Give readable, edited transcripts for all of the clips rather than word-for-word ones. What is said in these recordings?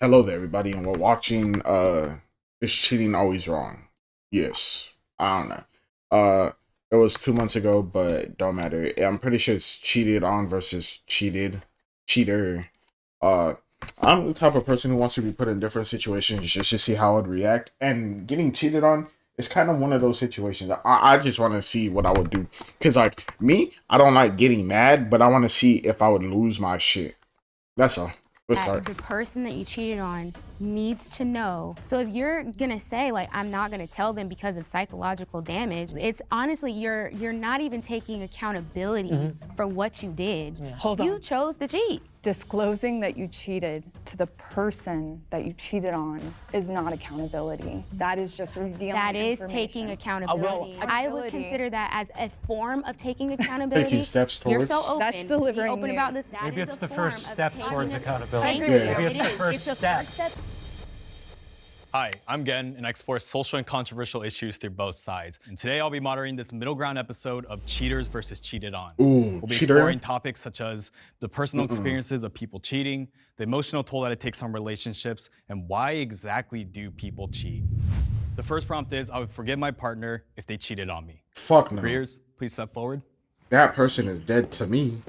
Hello there, everybody, and we're watching Is Cheating Always Wrong? Yes. I don't know. It was 2 months ago, but don't matter. I'm pretty sure it's cheated on versus cheater. Uh I'm the type of person who wants to be put in different situations just to see how I'd react. And getting cheated on is kind of one of those situations. I just want to see what I would do. Because, like, me, I don't like getting mad, but I want to see if I would lose my shit. That's all. Let's start. The person that you cheated on needs to know. So if you're gonna say, like, I'm not gonna tell them because of psychological damage, it's honestly, you're not even taking accountability for what you did. Yeah. Hold on. You chose to cheat. Disclosing that you cheated to the person that you cheated on is not accountability. That is just revealing That is information. taking accountability. I would consider that as a form of taking accountability. Taking steps You're towards. so open. That's delivering Be open news. about this. That Maybe is it's a the form first of step taking towards it. accountability. Thank you. Yeah. Maybe it's It the is. first It's step. Hi, I'm Gen, and I explore social and controversial issues through both sides. And today I'll be moderating this middle ground episode of Cheaters versus Cheated On. Ooh, We'll be cheater. exploring topics such as the personal experiences of people cheating, the emotional toll that it takes on relationships, and why exactly do people cheat. The first prompt is, I would forgive my partner if they cheated on me. Fuck no. Agreeers, please step forward. That person is dead to me.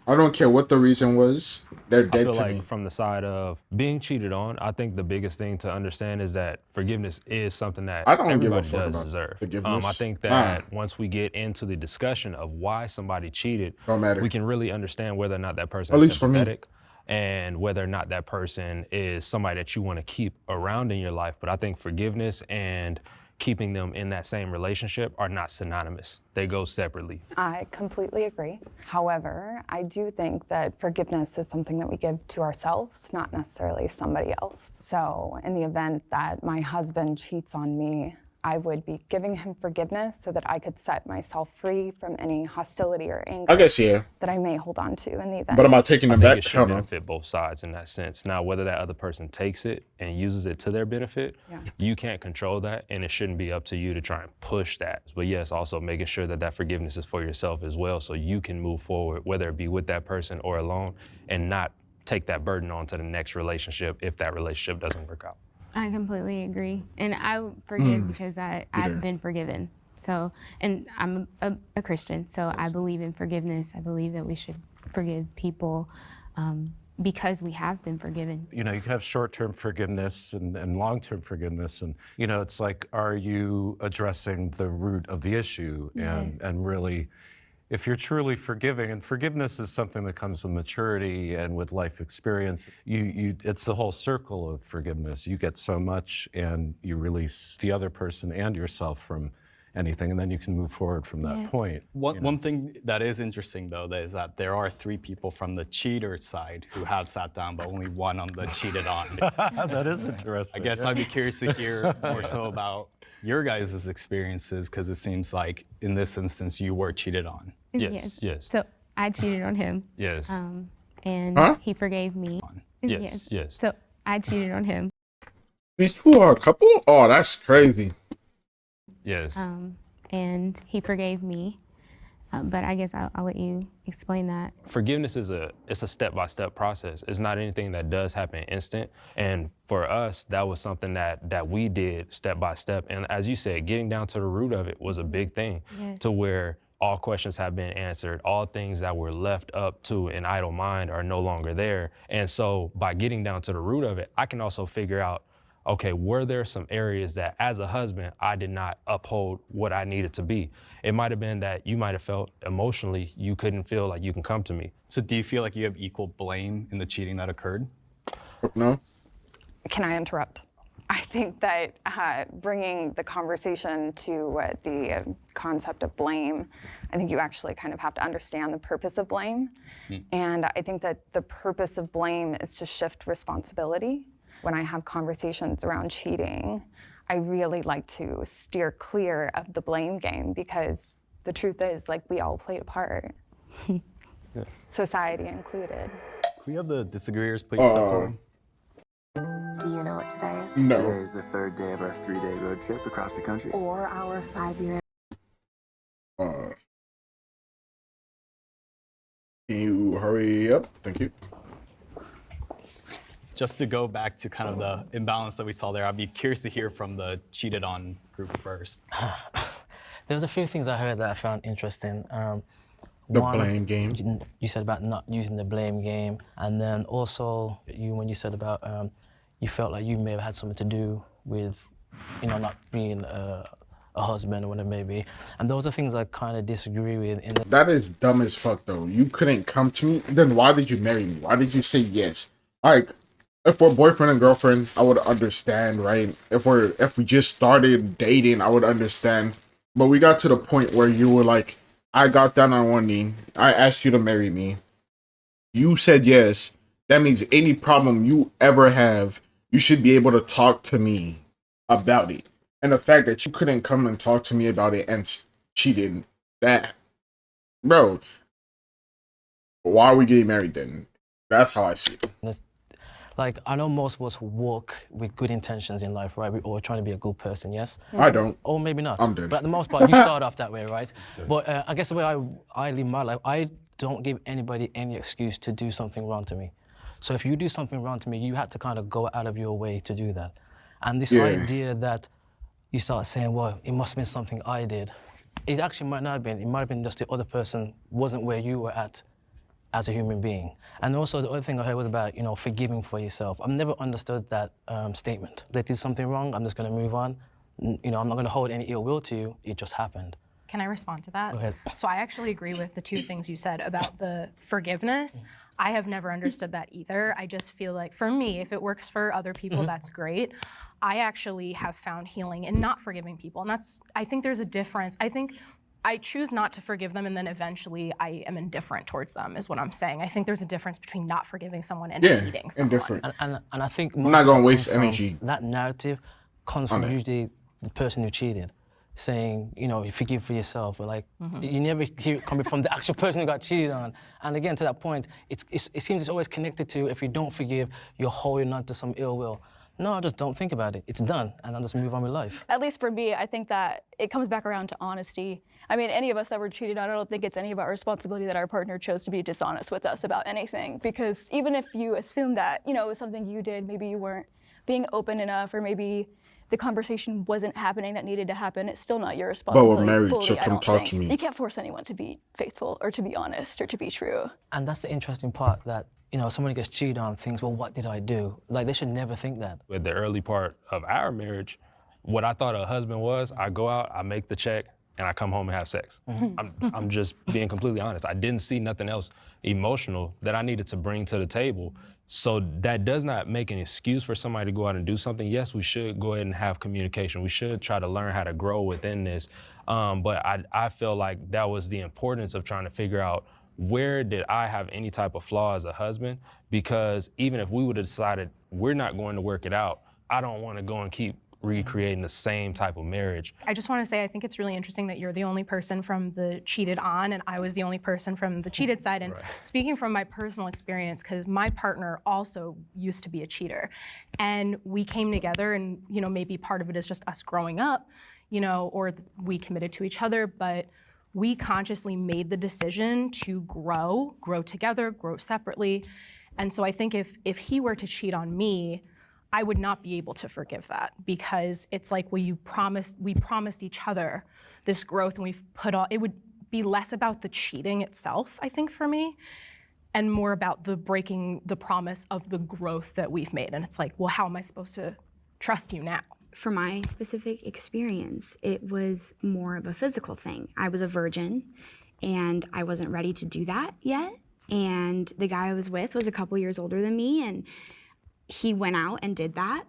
I don't care what the reason was. They're I dead feel to like me. from the side of being cheated on, I think the biggest thing to understand is that forgiveness is something that I don't give a everybody fuck does about deserve. forgiveness. I think that once we get into the discussion of why somebody cheated, Don't matter. we can really understand whether or not that person At is least for me. sympathetic and whether or not that person is somebody that you want to keep around in your life. But I think forgiveness and keeping them in that same relationship are not synonymous. They go separately. I completely agree. However, I do think that forgiveness is something that we give to ourselves, not necessarily somebody else. So in the event that my husband cheats on me, I would be giving him forgiveness so that I could set myself free from any hostility or anger I guess, yeah. that I may hold on to in the event. But am I taking I them think back? it should Hell no. benefit both sides in that sense. Now, whether that other person takes it and uses it to their benefit, you can't control that, and it shouldn't be up to you to try and push that. But yes, also making sure that that forgiveness is for yourself as well, so you can move forward, whether it be with that person or alone, and not take that burden on to the next relationship if that relationship doesn't work out. I completely agree. And I forgive because I've been forgiven. So, and I'm a Christian, so I believe in forgiveness. I believe that we should forgive people because we have been forgiven. You know, you can have short-term forgiveness and long-term forgiveness. And, you know, it's like, are you addressing the root of the issue? Yes. And really, if you're truly forgiving, and forgiveness is something that comes with maturity and with life experience, it's the whole circle of forgiveness. You get so much and you release the other person and yourself from anything, and then you can move forward from that point. One thing that is interesting, though, is that there are 3 people from the cheater side who have sat down, but only 1 on the cheated on. That is interesting. I guess I'd be curious to hear more so about your guys' experiences, because it seems like in this instance you were cheated on. Yes, yes. So I cheated on him. Yes. And he forgave me. Yes, yes. So I cheated on him. These two are a couple? Oh, that's crazy. Yes. And he forgave me. But I guess I'll let you explain that. Forgiveness is it's a step-by-step process. It's not anything that does happen instant. And for us, that was something that we did step by step. And as you said, getting down to the root of it was a big thing. Yes. To where all questions have been answered, all things that were left up to an idle mind are no longer there. And so by getting down to the root of it, I can also figure out, okay, were there some areas that as a husband, I did not uphold what I needed to be? It might have been that you might have felt emotionally you couldn't feel like you can come to me. So do you feel like you have equal blame in the cheating that occurred? No? Can I interrupt? I think that bringing the conversation to the concept of blame, I think you actually kind of have to understand the purpose of blame. And I think that the purpose of blame is to shift responsibility. When I have conversations around cheating, I really like to steer clear of the blame game, because the truth is, like, we all played a part, society included. Can we have the disagreeers please step forward? Do you know what today is? No. Today is the 3rd day of our 3-day road trip across the country. Or our 5-year. Can you hurry up? Thank you. Just to go back to kind of the imbalance that we saw there, I'd be curious to hear from the cheated on group first. There was a few things I heard that I found interesting. The blame game. You said about not using the blame game, and then also when you said about you felt like you may have had something to do with, not being a husband or whatever it may be. And those are things I kind of disagree with. That is dumb as fuck, though. You couldn't come to me. Then why did you marry me? Why did you say yes? Like, if we're boyfriend and girlfriend, I would understand, right? If we just started dating, I would understand. But we got to the point where you were like, I got down on one knee. I asked you to marry me. You said yes. That means any problem you ever have, you should be able to talk to me about it. And the fact that you couldn't come and talk to me about it and cheated, that, bro, why are we getting married then? That's how I see it. Like, I know most of us walk with good intentions in life, right? We're all trying to be a good person, yes? I don't. Or maybe not. I'm dead. But at the most part, you start off that way, right? But I guess the way I live my life, I don't give anybody any excuse to do something wrong to me. So if you do something wrong to me, you had to kind of go out of your way to do that. And this idea that you start saying, well, it must have been something I did. It actually might not have been. It might have been just the other person wasn't where you were at as a human being. And also the other thing I heard was about, forgiving for yourself. I've never understood that statement. They did something wrong, I'm just gonna move on. I'm not gonna hold any ill will to you, it just happened. Can I respond to that? Go ahead. So I actually agree with the two things you said about the forgiveness. I have never understood that either. I just feel like, for me, if it works for other people, that's great. I actually have found healing in not forgiving people. And I think there's a difference. I think I choose not to forgive them, and then eventually I am indifferent towards them, is what I'm saying. I think there's a difference betwone not forgiving someone and hating someone. Indifferent. And I think I'm not going to waste energy. That narrative comes from usually the person who cheated, saying, you forgive for yourself, or like, you never hear it coming from the actual person who got cheated on. And again, to that point, it seems it's always connected to, if you don't forgive, you're holding on to some ill will. No, I just don't think about it. It's done, and I'll just move on with life. At least for me, I think that it comes back around to honesty. I mean, any of us that were cheated on, I don't think it's any of our responsibility that our partner chose to be dishonest with us about anything. Because even if you assume that, it was something you did, maybe you weren't being open enough, or maybe the conversation wasn't happening that needed to happen, it's still not your responsibility. But we're married, fully, so come talk to me. You can't force anyone to be faithful or to be honest or to be true. And that's the interesting part, that someone gets cheated on, thinks, well, what did I do? Like, they should never think that. With the early part of our marriage, what I thought a husband was, I go out, I make the check, and I come home and have sex. I'm just being completely honest. I didn't see nothing else emotional that I needed to bring to the table. So that does not make an excuse for somebody to go out and do something. Yes, we should go ahead and have communication. We should try to learn how to grow within this. But I feel like that was the importance of trying to figure out, where did I have any type of flaw as a husband? Because even if we would have decided we're not going to work it out, I don't want to go and keep recreating the same type of marriage. I just want to say, I think it's really interesting that you're the only person from the cheated on, and I was the only person from the cheated side. And speaking from my personal experience, because my partner also used to be a cheater, and we came together, and maybe part of it is just us growing up, or we committed to each other, but we consciously made the decision to grow together, grow separately. And so I think if he were to cheat on me, I would not be able to forgive that, because it's like, well, we promised each other this growth, and we've it would be less about the cheating itself, I think, for me, and more about the breaking the promise of the growth that we've made. And it's like, well, how am I supposed to trust you now? For my specific experience, it was more of a physical thing. I was a virgin, and I wasn't ready to do that yet. And the guy I was with was a couple years older than me, and he went out and did that.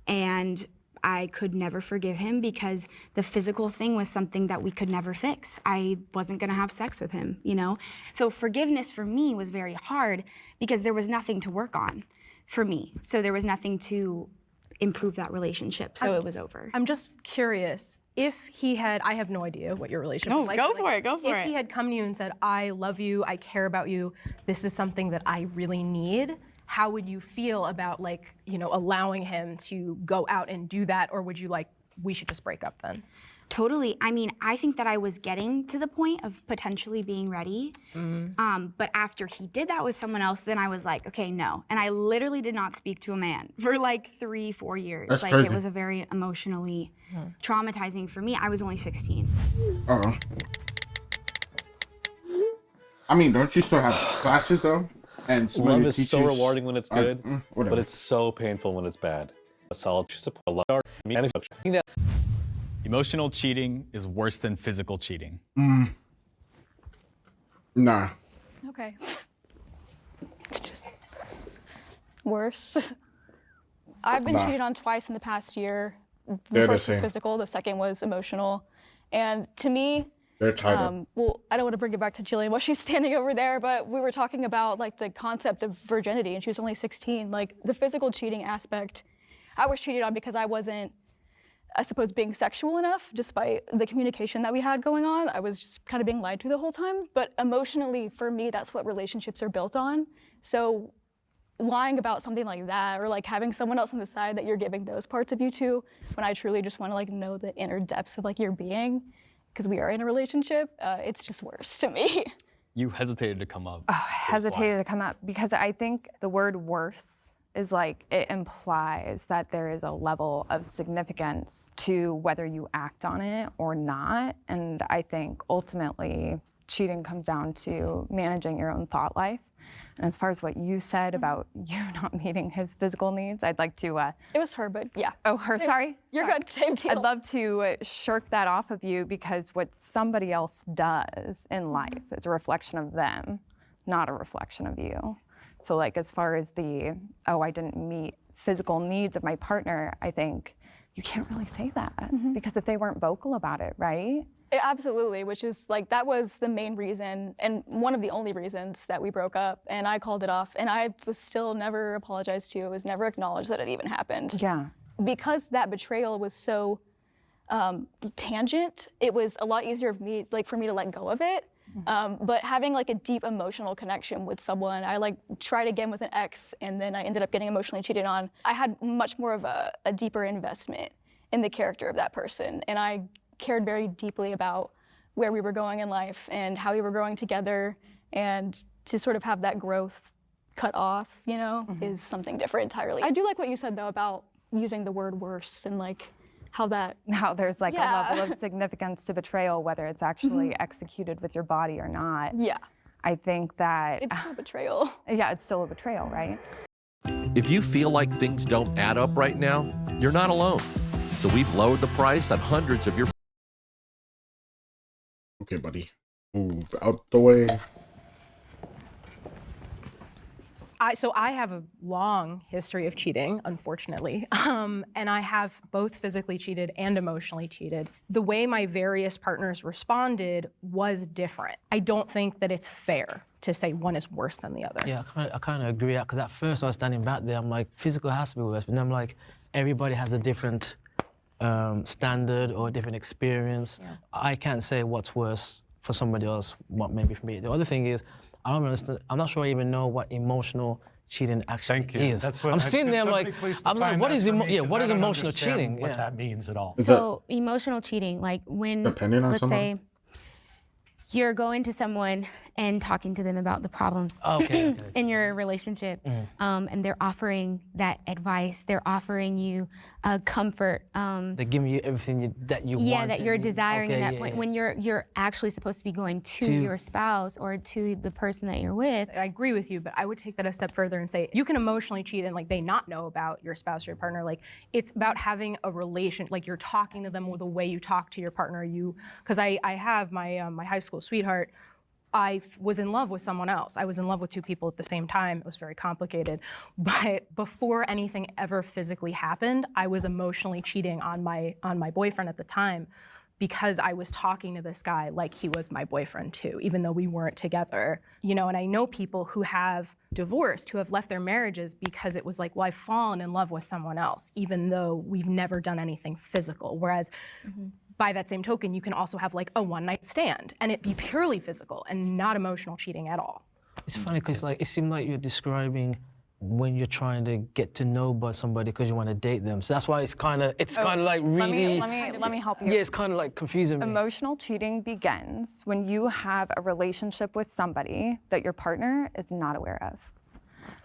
And I could never forgive him, because the physical thing was something that we could never fix. I wasn't gonna have sex with him, So forgiveness for me was very hard, because there was nothing to work on for me. So there was nothing to improve that relationship, so it was over. I'm just curious, if he had, I have no idea what your relationship was like. Go for it. If he had come to you and said, I love you, I care about you, this is something that I really need, how would you feel about allowing him to go out and do that? Or would you we should just break up then? Totally. I mean, I think that I was getting to the point of potentially being ready. But after he did that with someone else, then I was like, okay, no. And I literally did not speak to a man for like 3-4 years. That's like crazy. It was a very emotionally traumatizing for me. I was only 16. I mean, don't you still have classes though? And some of Love your is so teachers rewarding when it's good, whatever. but it's so painful when it's bad. A solid support, a lot of Emotional cheating is worse than physical cheating. Nah. Okay. It's just worse. I've been cheated on twice in the past year. The first was physical, the second was emotional. And to me, they're tied well, I don't want to bring it back to Jillian while she's standing over there, but we were talking about like the concept of virginity, and she was only 16. Like the physical cheating aspect, I was cheated on because I wasn't, I suppose, being sexual enough, despite the communication that we had going on. I was just kind of being lied to the whole time. But emotionally, for me, that's what relationships are built on. So lying about something like that, or like having someone else on the side that you're giving those parts of you to, when I truly just want to like know the inner depths of like your being, because we are in a relationship, it's just worse to me. You hesitated to come up. Oh, hesitated to come up because I think the word worse is like, it implies that there is a level of significance to whether you act on it or not. And I think ultimately cheating comes down to managing your own thought life. And as far as what you said about you not meeting his physical needs, I'd like to... It was her, but yeah. Oh, her, sorry? You're good, same deal. I'd love to shirk that off of you because what somebody else does in life is a reflection of them, not a reflection of you. So like as far as the, oh, I didn't meet physical needs of my partner, I think you can't really say that because if they weren't vocal about it, right? Absolutely, which is like, that was the main reason and one of the only reasons that we broke up, and I called it off, and I was still never apologized to. It was never acknowledged that it even happened. Yeah. Because that betrayal was so tangent, it was a lot easier for me to let go of it. But having like a deep emotional connection with someone, I like tried again with an ex, and then I ended up getting emotionally cheated on. I had much more of a deeper investment in the character of that person, and I cared very deeply about where we were going in life and how we were growing together, and to sort of have that growth cut off, you know, is something different entirely. I do like what you said though about using the word worse and like how there's like a level of significance to betrayal, whether it's actually executed with your body or not. Yeah. I think that it's still betrayal. Yeah, it's still a betrayal, right? If you feel like things don't add up right now, you're not alone. So we've lowered the price on hundreds of your... Okay, buddy. Move out the way. So I have a long history of cheating, unfortunately, and I have both physically cheated and emotionally cheated. The way my various partners responded was different. I don't think that it's fair to say one is worse than the other. Yeah, I kind of agree, because at first I was standing back there, I'm like, physical has to be worse, but then I'm like, everybody has a different standard or a different experience. Yeah. I can't say what's worse for somebody else, what maybe for me. The other thing is, I don't understand, I'm not sure I even know what emotional cheating actually is. That's what I'm sitting there, I'm like, what is emotional cheating? What that means at all. So emotional cheating, like when, let's say, you're going to someone and talking to them about the problems in your relationship, and they're offering that advice, they're offering you comfort. They're giving you everything that you want. Yeah, that you're desiring at that point when you're actually supposed to be going to your spouse or to the person that you're with. I agree with you, but I would take that a step further and say you can emotionally cheat and like they not know about your spouse or your partner. Like it's about having a relation, like you're talking to them with the way you talk to your partner. Because I have my my high school sweetheart. I was in love with someone else. I was in love with two people at the same time. It was very complicated. But before anything ever physically happened, I was emotionally cheating on my boyfriend at the time because I was talking to this guy like he was my boyfriend too, even though we weren't together. You know, and I know people who have divorced, who have left their marriages because it was like, well, I've fallen in love with someone else, even though we've never done anything physical. Whereas by that same token, you can also have like a one-night stand and it be purely physical and not emotional cheating at all. It's funny because like it seemed like you're describing when you're trying to get to know somebody because you want to date them. So that's why it's kind of like really. Let me help you. Yeah, it's kind of like confusing me. Emotional cheating begins when you have a relationship with somebody that your partner is not aware of.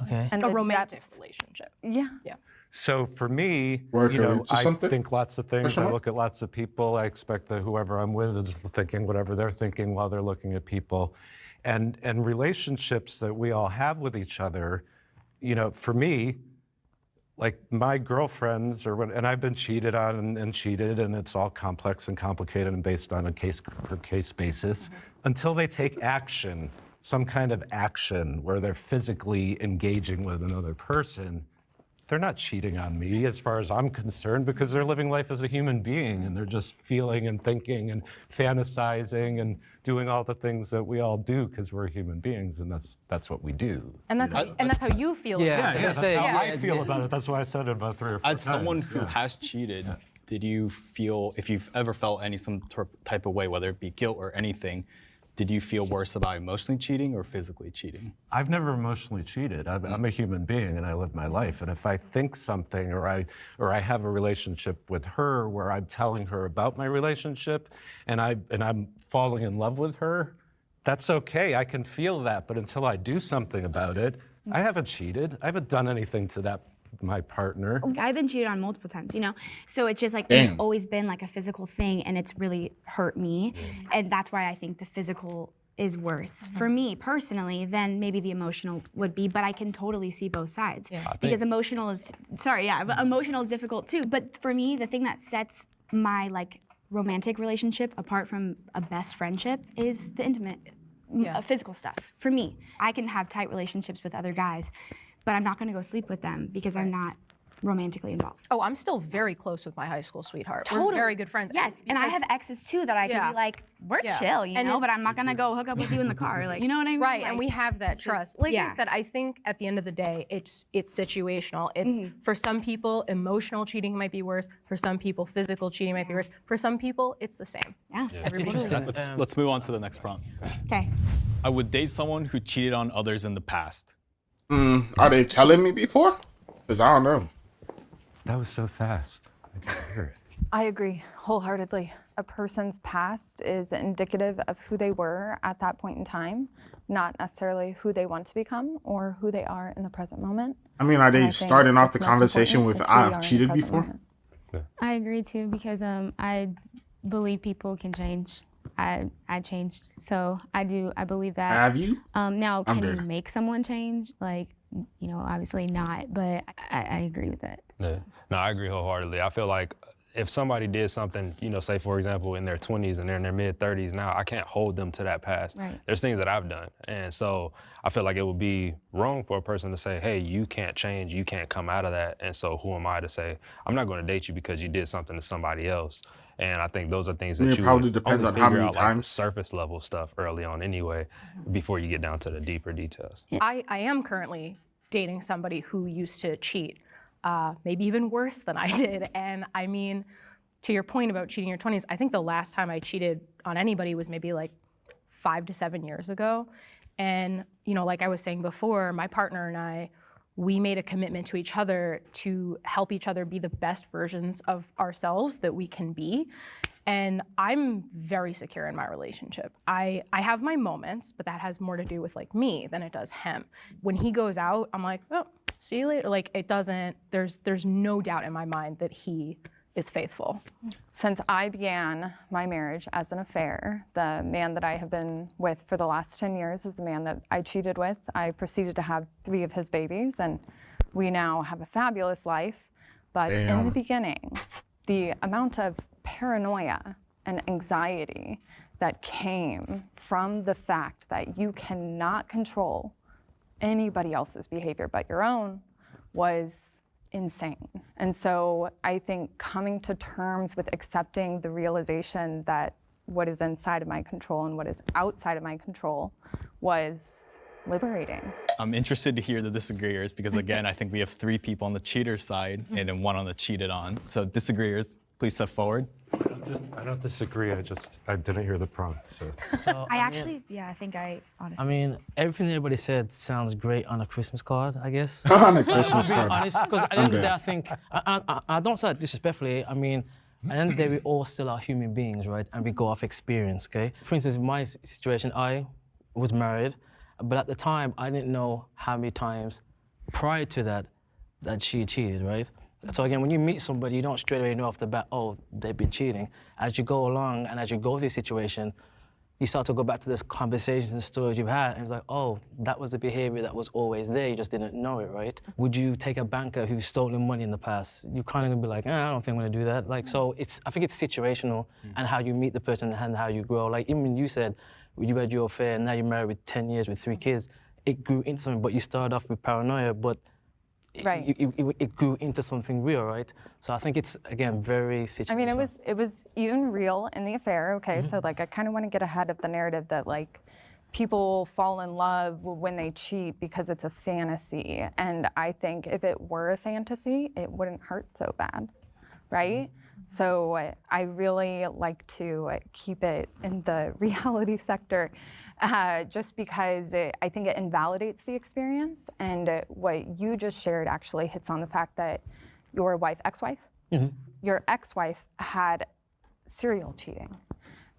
Okay. And A the romantic depth- relationship. Yeah. Yeah. So for me, Work you know, into I something? think lots of things. Question I mark? look at lots of people. I expect that whoever I'm with is thinking whatever they're thinking while they're looking at people. And relationships that we all have with each other, you know, for me, like my girlfriends and I've been cheated on and cheated, and it's all complex and complicated and based on a case basis, until they take action, some kind of action where they're physically engaging with another person. They're not cheating on me as far as I'm concerned, because they're living life as a human being and they're just feeling and thinking and fantasizing and doing all the things that we all do because we're human beings, and that's what we do. And that's how you feel. Yeah, about it. that's how I feel about it. That's why I said it about 3 or 4 times. As someone who has cheated, did you feel, if you've ever felt some type of way, whether it be guilt or anything, did you feel worse about emotionally cheating or physically cheating? I've never emotionally cheated. I'm a human being and I live my life. And if I think something or I have a relationship with her where I'm telling her about my relationship and I'm falling in love with her, that's okay. I can feel that. But until I do something about it, I haven't cheated. I haven't done anything to my partner. I've been cheated on multiple times, you know? So it's just like, Damn. it's always been like a physical thing and it's really hurt me. And that's why I think the physical is worse for me personally than maybe the emotional would be, but I can totally see both sides. Because emotional is difficult too. But for me, the thing that sets my like romantic relationship apart from a best friendship is the intimate, physical stuff. For me, I can have tight relationships with other guys, but I'm not gonna go sleep with them because I'm not romantically involved. Oh, I'm still very close with my high school sweetheart. Totally. We're very good friends. Yes, and I have exes too that I can be like, we're chill, you know, but I'm not gonna go hook up with you in the car, like, you know what I mean? Right, Like, and we have that trust. Like I said, I think at the end of the day, it's situational. It's for some people, emotional cheating might be worse. For some people, physical cheating might be worse. For some people, it's the same. Yeah. Everybody's Let's move on to the next prompt. Okay. I would date someone who cheated on others in the past. Are they telling me before? Because I don't know. That was so fast. I didn't hear it. I agree wholeheartedly. A person's past is indicative of who they were at that point in time, not necessarily who they want to become or who they are in the present moment. I mean, are And they I think starting off the what's most conversation important with is who we are I've in the cheated present before? moment. I agree too, because I believe people can change. I changed, so I believe that. Have you? Now, I'm can you good. make someone change? Like, you know, obviously not, but I agree with that. Yeah. No, I agree wholeheartedly. I feel like if somebody did something, you know, say for example in their 20s and they're in their mid 30s now, I can't hold them to that past. Right. There's things that I've done. And so I feel like it would be wrong for a person to say, hey, you can't change, you can't come out of that. And so who am I to say, I'm not going to date you because you did something to somebody else. And I think those are things that It you probably would depends only on how figure many out, like, times. surface level stuff early on anyway, before you get down to the deeper details. I am currently dating somebody who used to cheat, maybe even worse than I did. And I mean, to your point about cheating in your 20s, I think the last time I cheated on anybody was maybe like 5 to 7 years ago. And, you know, like I was saying before, my partner and I, we made a commitment to each other to help each other be the best versions of ourselves that we can be. And I'm very secure in my relationship. I have my moments, but that has more to do with like me than it does him. When he goes out, I'm like, oh, see you later. Like it doesn't, there's no doubt in my mind that he is faithful. Since I began my marriage as an affair, the man that I have been with for the last 10 years is the man that I cheated with. I proceeded to have 3 of his babies, and we now have a fabulous life. But in the beginning, the amount of paranoia and anxiety that came from the fact that you cannot control anybody else's behavior but your own was insane. And so I think coming to terms with accepting the realization that what is inside of my control and what is outside of my control was liberating. I'm interested to hear the disagreeers because again, I think we have 3 people on the cheater side and then 1 on the cheated on. So disagreeers, please step forward. I don't disagree. I didn't hear the prompt. So I think I honestly. I mean, everything everybody said sounds great on a Christmas card, I guess. On a Christmas To be card. honest, because at the end of the day, I think, I don't say that disrespectfully, I mean, at the end of the day, we all still are human beings, right? And we go off experience, okay? For instance, in my situation, I was married, but at the time, I didn't know how many times prior to that she cheated, right? So again, when you meet somebody, you don't straight away know off the bat, oh, they've been cheating. As you go along and as you go through the situation, you start to go back to this conversations and stories you've had, and it's like, oh, that was the behavior that was always there, you just didn't know it, right? Would you take a banker who's stolen money in the past? You kind of gonna be like, I don't think I'm gonna do that. Like, so I think it's situational and how you meet the person and how you grow. Like, even you said, you had your affair and now you're married with 10 years with 3 kids, it grew into something, but you started off with paranoia, but it grew into something real, right? So I think it's, again, very situational. I mean, it was even real in the affair, okay? So like, I kind of want to get ahead of the narrative that like, people fall in love when they cheat because it's a fantasy. And I think if it were a fantasy, it wouldn't hurt so bad, right? So I really like to keep it in the reality sector just because I think it invalidates the experience. And what you just shared actually hits on the fact that your ex-wife, your ex-wife had serial cheating.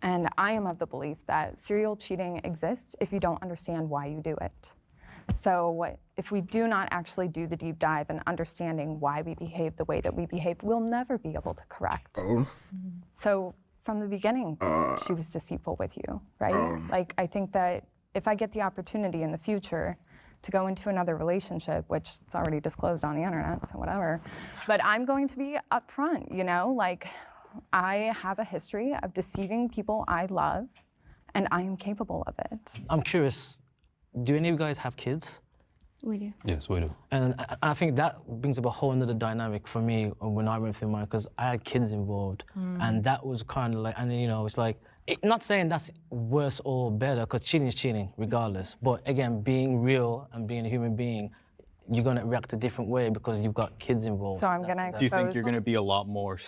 And I am of the belief that serial cheating exists if you don't understand why you do it. So if we do not actually do the deep dive and understanding why we behave the way that we behave, we'll never be able to correct. So from the beginning, she was deceitful with you, right? Like, I think that if I get the opportunity in the future to go into another relationship, which it's already disclosed on the internet, so whatever, but I'm going to be upfront, you know? Like, I have a history of deceiving people I love, and I am capable of it. I'm curious, do any of you guys have kids? We do. Yes, we do. And I think that brings up a whole nother dynamic for me when I went through mine, because I had kids involved, and that was kind of like, and then, you know, it's like, not saying that's worse or better, because cheating is cheating, regardless. But again, being real and being a human being, you're gonna react a different way because you've got kids involved. So I'm gonna expose Do you think you're them? gonna be a lot more,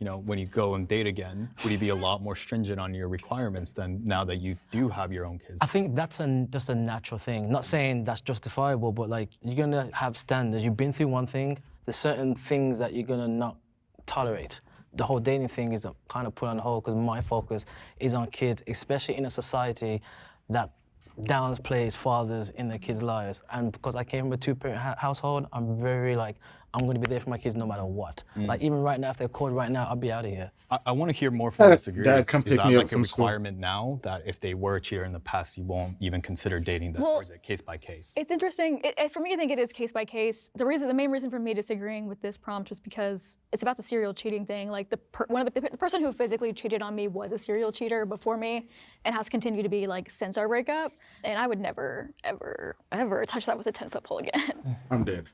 you know, when you go and date again, would you be a lot more stringent on your requirements than now that you do have your own kids? I think that's just a natural thing. Not saying that's justifiable, but like, you're gonna have standards. You've been through one thing, there's certain things that you're gonna not tolerate. The whole dating thing is kind of put on hold because my focus is on kids, especially in a society that downplays fathers in their kids' lives. And because I came from a two-parent household, I'm very like, I'm gonna be there for my kids no matter what. Like, even right now, if they're called right now, I'll be out of here. I want to hear more from Mr. Greer. Dad, Is come that pick me up like a from school. requirement now that if they were a cheater in the past, you won't even consider dating them, or is it case by case? It's interesting. For me, I think it is case by case. The main reason for me disagreeing with this prompt was because it's about the serial cheating thing. Like, the person who physically cheated on me was a serial cheater before me, and has continued to be like since our breakup. And I would never, ever, ever touch that with a 10-foot pole again. I'm dead.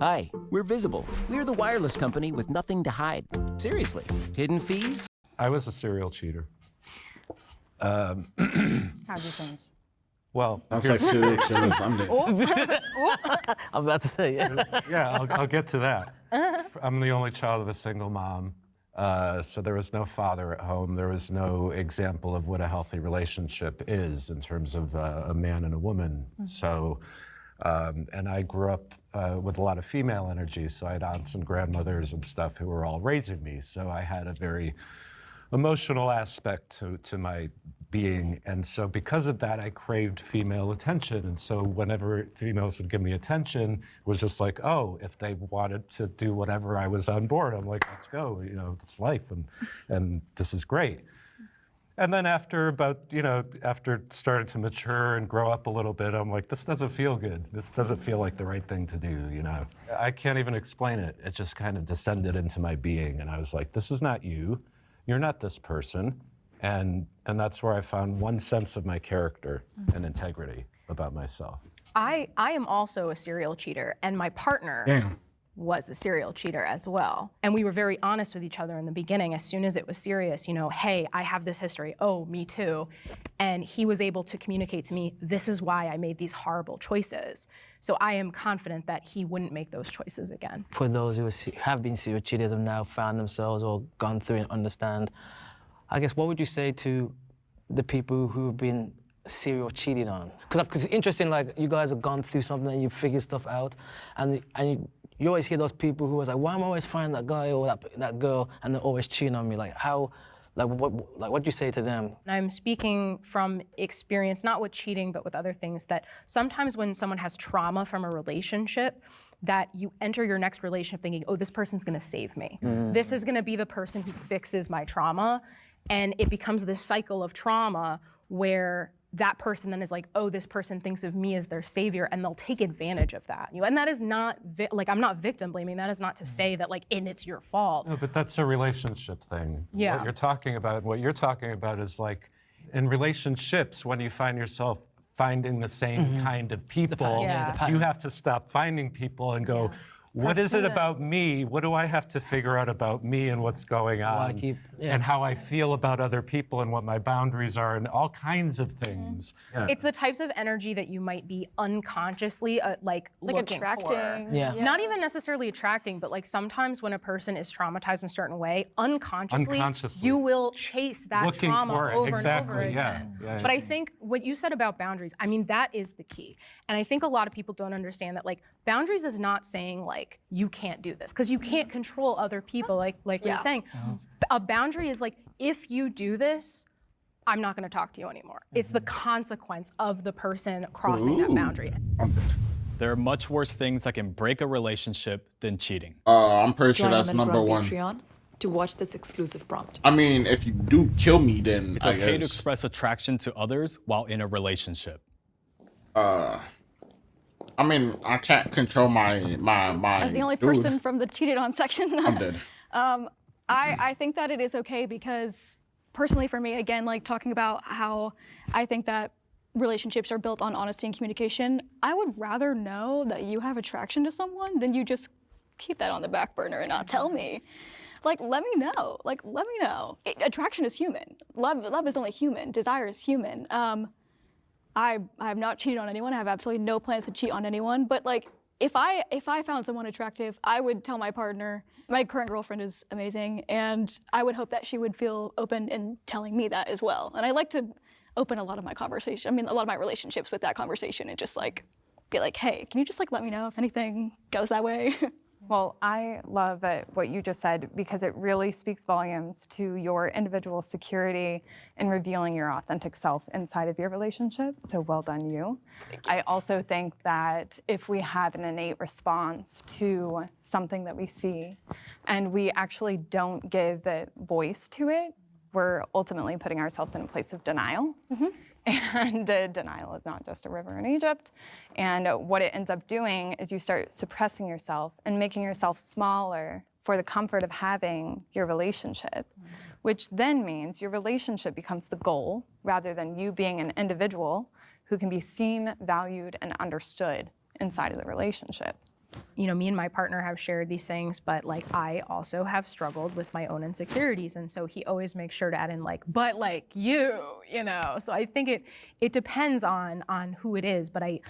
Hi, we're Visible. We're the wireless company with nothing to hide. Seriously, hidden fees? I was a serial cheater. How'd you change? Well, Sounds like serial killers. I'm dead. I'm about to say, yeah, I'll get to that. I'm the only child of a single mom, so there was no father at home. There was no example of what a healthy relationship is in terms of a man and a woman. So, and I grew up with a lot of female energy, so I had aunts and grandmothers and stuff who were all raising me. So I had a very emotional aspect to my being. And so because of that, I craved female attention. And so whenever females would give me attention, it was just like, oh, if they wanted to do whatever, I was on board. I'm like, let's go, you know, it's life, and this is great. And then after after starting to mature and grow up a little bit, I'm like, this doesn't feel good. This doesn't feel like the right thing to do, you know? I can't even explain it. It just kind of descended into my being. And I was like, this is not you. You're not this person. And that's where I found one sense of my character and integrity about myself. I am also a serial cheater, and my partner was a serial cheater as well. And we were very honest with each other in the beginning. As soon as it was serious, you know, hey, I have this history. Oh, me too. And he was able to communicate to me, this is why I made these horrible choices. So I am confident that he wouldn't make those choices again. For those who have been serial cheaters and now found themselves or gone through and understand, I guess what would you say to the people who have been serial cheated on? Because it's interesting, like you guys have gone through something and you figured stuff out, and you always hear those people who are like, why am I always finding that guy or that girl and they're always cheating on me? Like how, what do you say to them? And I'm speaking from experience, not with cheating, but with other things, that sometimes when someone has trauma from a relationship, that you enter your next relationship thinking, oh, this person's gonna save me. This is gonna be the person who fixes my trauma. And it becomes this cycle of trauma where that person then is like, oh, this person thinks of me as their savior, and they'll take advantage of that. And that is not, like, I'm not victim blaming. That is not to say that, like, and it's your fault. No, but that's a relationship thing. Yeah. What you're talking about is like, in relationships, when you find yourself finding the same kind of people, you have to stop finding people and go, what is it about me? What do I have to figure out about me and what's going on? And how I feel about other people and what my boundaries are and all kinds of things. It's the types of energy that you might be unconsciously like looking attracting. for. Not even necessarily attracting, but like sometimes when a person is traumatized in a certain way, unconsciously. You will chase that looking trauma for it. over Exactly. and over again. But I think what you said about boundaries, I mean, that is the key. And I think a lot of people don't understand that, like, boundaries is not saying like, you can't do this, because you can't control other people, like we were saying. A boundary is like, if you do this, I'm not gonna talk to you anymore. It's the consequence of the person crossing that boundary. There are much worse things that can break a relationship than cheating. I'm pretty sure that's number one. Patreon to watch this exclusive prompt. I mean, if you do kill me, then it's okay to express attraction to others while in a relationship. I mean, I can't control my As the only person from the cheated on section. I'm dead. I think that it is okay because personally for me, again, like talking about how I think that relationships are built on honesty and communication, I would rather know that you have attraction to someone than you just keep that on the back burner and not tell me. Like, let me know. Like, let me know. Attraction is human. Love is only human. Desire is human. I have not cheated on anyone. I have absolutely no plans to cheat on anyone. But like, if I found someone attractive, I would tell my partner. My current girlfriend is amazing, and I would hope that she would feel open in telling me that as well. And I like to open a lot of my conversation. I mean, a lot of my relationships with that conversation, and just like be like, hey, can you just like let me know if anything goes that way? Well, I love what you just said because it really speaks volumes to your individual security in revealing your authentic self inside of your relationship. So well done, you. I also think that if we have an innate response to something that we see and we actually don't give voice to it, we're ultimately putting ourselves in a place of denial. And denial is not just a river in Egypt. And what it ends up doing is you start suppressing yourself and making yourself smaller for the comfort of having your relationship, which then means your relationship becomes the goal rather than you being an individual who can be seen, valued, and understood inside of the relationship. You know, me and my partner have shared these things, but like I also have struggled with my own insecurities. And so he always makes sure to add in like, but like you know. So I think it depends on who it is, but I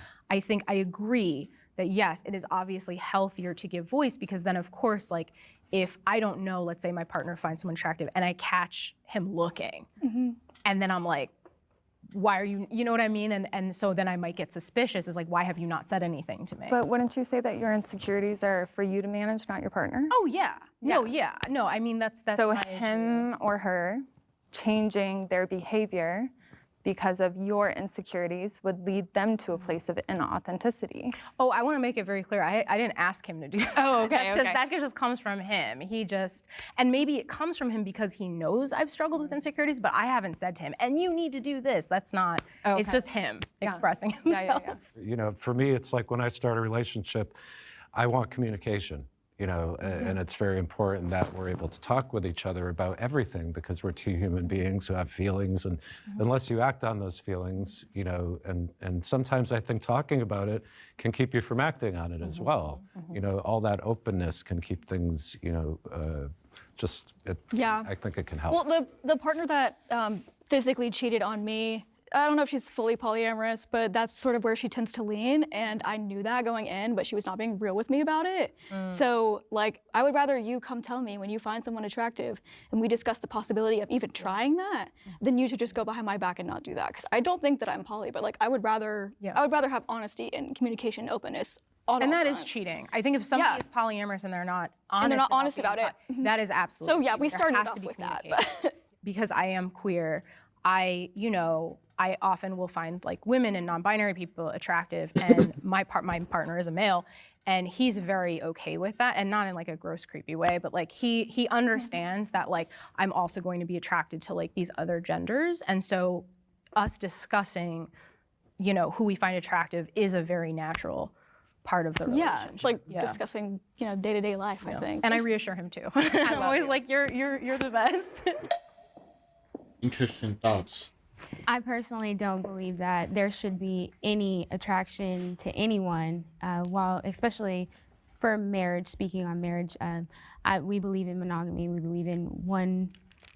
think I agree that yes, it is obviously healthier to give voice because then of course, like if I don't know, let's say my partner finds someone attractive and I catch him looking and then I'm like, why are you know what I mean? And so then I might get suspicious. It's like, why have you not said anything to me? But wouldn't you say that your insecurities are for you to manage, not your partner? Oh yeah. No, I mean, that's so my him issue. or her changing their behavior because of your insecurities would lead them to a place of inauthenticity. Oh, I want to make it very clear. I didn't ask him to do that. Oh, okay. That just comes from him. And maybe it comes from him because he knows I've struggled with insecurities, but I haven't said to him, and you need to do this. That's not, it's just him expressing himself. You know, for me, it's like when I start a relationship, I want communication. You know, and it's very important that we're able to talk with each other about everything because we're two human beings who have feelings, and unless you act on those feelings, you know, and sometimes I think talking about it can keep you from acting on it as well. You know, all that openness can keep things, you know, I think it can help. Well, the partner that physically cheated on me, I don't know if she's fully polyamorous, but that's sort of where she tends to lean. And I knew that going in, but she was not being real with me about it. So like, I would rather you come tell me when you find someone attractive and we discuss the possibility of even trying that than you to just go behind my back and not do that. Because I don't think that I'm poly, but like, I would rather have honesty and communication and openness. And that is cheating. I think if somebody is polyamorous and they're not honest, about it, that is absolutely So yeah, cheating. we There started has off to be with that. communication. Because I am queer, I often will find like women and non-binary people attractive, and my partner is a male, and he's very okay with that, and not in like a gross, creepy way, but like he understands that like I'm also going to be attracted to like these other genders, and so us discussing, you know, who we find attractive is a very natural part of the relationship. Yeah, it's like discussing, you know, day-to-day life, I think. And I reassure him too. I'm always like, you're the best. Interesting thoughts. I personally don't believe that there should be any attraction to anyone, while especially for marriage, speaking on marriage, we believe in monogamy, we believe in one,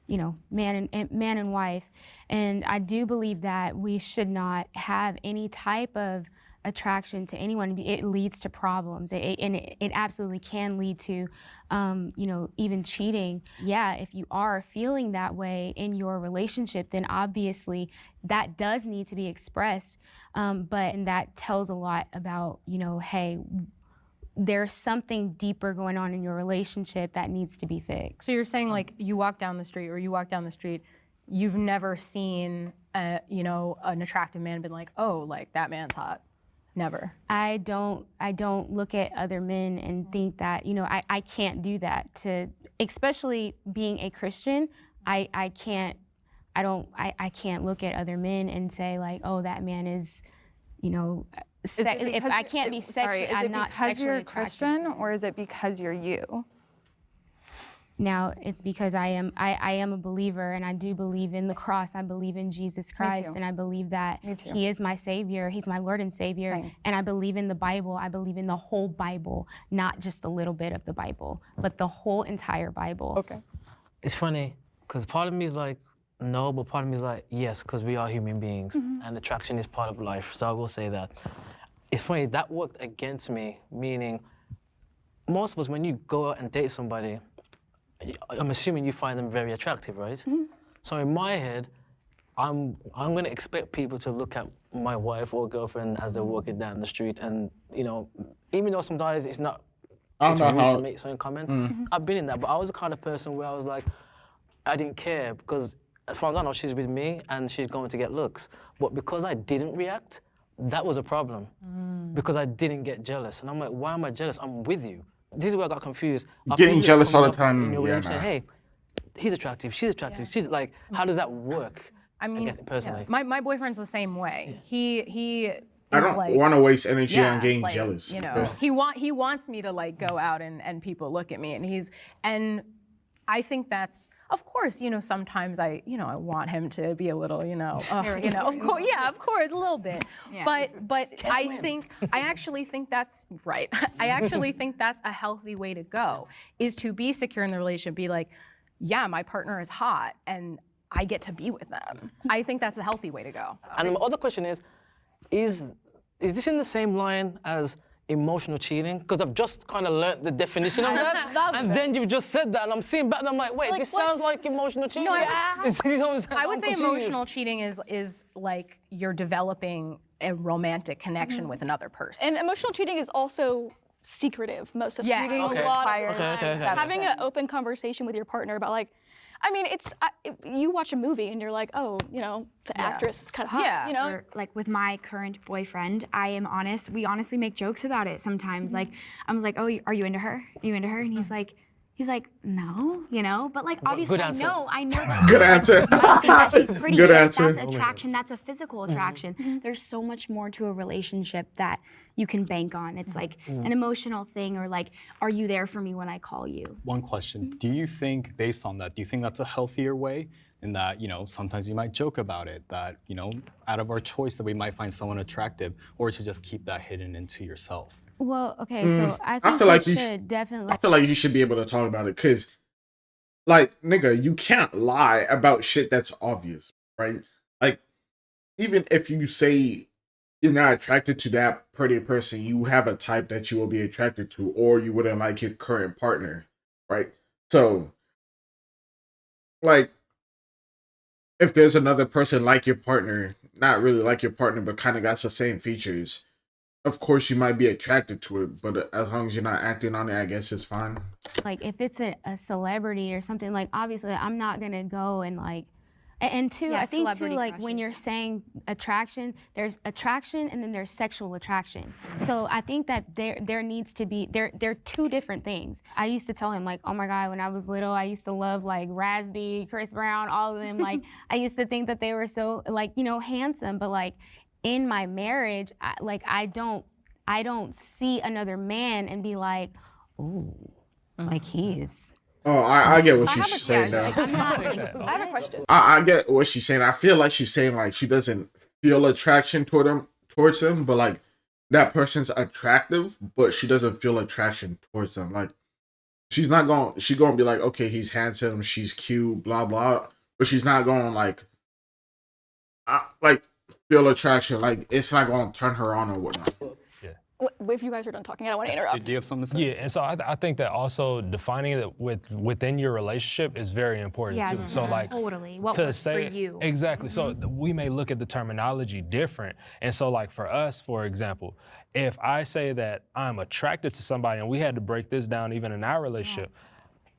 you know, man and wife. And I do believe that we should not have any type of attraction to anyone. It leads to problems, and it absolutely can lead to, you know, even cheating. Yeah, if you are feeling that way in your relationship, then obviously that does need to be expressed. But that tells a lot about, you know, hey, there's something deeper going on in your relationship that needs to be fixed. So you're saying like you walk down the street, you've never seen, you know, an attractive man and been like, oh, like that man's hot. Never. I don't look at other men and think that, you know, I can't do that. Especially being a Christian, I can't look at other men and say like, oh, that man is, you know, if I can't be sexual, I'm not sexually because you're a attracted Christian, to him. or is it because you're you? Now it's because I am a believer, and I do believe in the cross. I believe in Jesus Christ, and I believe that He is my Savior. He's my Lord and Savior. Same. And I believe in the Bible. I believe in the whole Bible, not just a little bit of the Bible, but the whole entire Bible. Okay. It's funny, because part of me is like, no, but part of me is like, yes, because we are human beings, and attraction is part of life, so I will say that. It's funny, that worked against me, meaning most of us, when you go out and date somebody, I'm assuming you find them very attractive, right? So in my head, I'm gonna expect people to look at my wife or girlfriend as they're walking down the street, and you know, even though sometimes it's not, it's rude to make certain comments. I've been in that, but I was the kind of person where I was like, I didn't care, because as far as I know, she's with me and she's going to get looks. But because I didn't react, that was a problem, because I didn't get jealous. And I'm like, why am I jealous? I'm with you. This is where I got confused. Getting jealous all the time, yeah, saying, hey, he's attractive, she's attractive, she's like, how does that work? I mean, personally. My boyfriend's the same way. He I don't like, want to waste energy on getting jealous. You know, he wants me to like go out and people look at me, and I think that's, of course, you know, sometimes I want him to be a little, you know, of course, a little bit. Yeah. But I actually think that's right. I actually think that's a healthy way to go, is to be secure in the relationship, be like, yeah, my partner is hot and I get to be with them. I think that's a healthy way to go. And the other question is this in the same line as emotional cheating? Because I've just kind of learned the definition of that, and then you've just said that, and I'm seeing back, and I'm like, wait, this sounds like emotional cheating. No, I would say emotional cheating is like you're developing a romantic connection with another person. And emotional cheating is also secretive most of the time. Yes. A lot of times. Having an open conversation with your partner about like, I mean, you watch a movie and you're like, oh, you know, the actress is kind of hot, you know? Or, like with my current boyfriend, I am honest, we honestly make jokes about it sometimes. Like, I was like, oh, are you into her? Are you into her? And he's like, He's like, no, you know, but like obviously Good answer. I know that. Good answer. I think that she's pretty. Good answer. That's attraction. That's a physical attraction. There's so much more to a relationship that you can bank on. It's like an emotional thing, or like, are you there for me when I call you? One question, do you think, based on that, do you think that's a healthier way? In that, you know, sometimes you might joke about it, that, you know, out of our choice that we might find someone attractive, or to just keep that hidden into yourself? Well, okay, so I think feel like you you should definitely. I feel like you should be able to talk about it, because, like, nigga, you can't lie about shit that's obvious, right? Like, even if you say you're not attracted to that pretty person, you have a type that you will be attracted to, or you wouldn't like your current partner, right? So, like, if there's another person like your partner, not really like your partner, but kind of got the same features, of course you might be attracted to it, but as long as you're not acting on it, I guess it's fine. Like if it's a celebrity or something, like obviously I'm not gonna go and like, and two, Yeah, I think too, celebrity like when crushes. you're saying attraction, there's attraction and then there's sexual attraction. So I think that there needs to be, they're two different things. I used to tell him like, oh my God, when I was little, I used to love like Raspy, Chris Brown, all of them. Like I used to think that they were so like, you know, handsome, but like in my marriage, I don't see another man and be like, ooh, like he is. Oh, I get what she's saying now. I have a question. I get what she's saying. I feel like she's saying like she doesn't feel attraction towards them, but like that person's attractive, but she doesn't feel attraction towards them. Like she's gonna be like, okay, he's handsome, she's cute, blah blah, but she's not going like feel attraction. Like it's not gonna turn her on or whatnot. If you guys are done talking, I don't want to interrupt. Do you have something to say? Yeah, and so I think that also defining it within your relationship is very important Yeah, too. So like totally. What to works say for you? exactly. So we may look at the terminology different, and so like for us, for example, if I say that I'm attracted to somebody, and we had to break this down even in our relationship.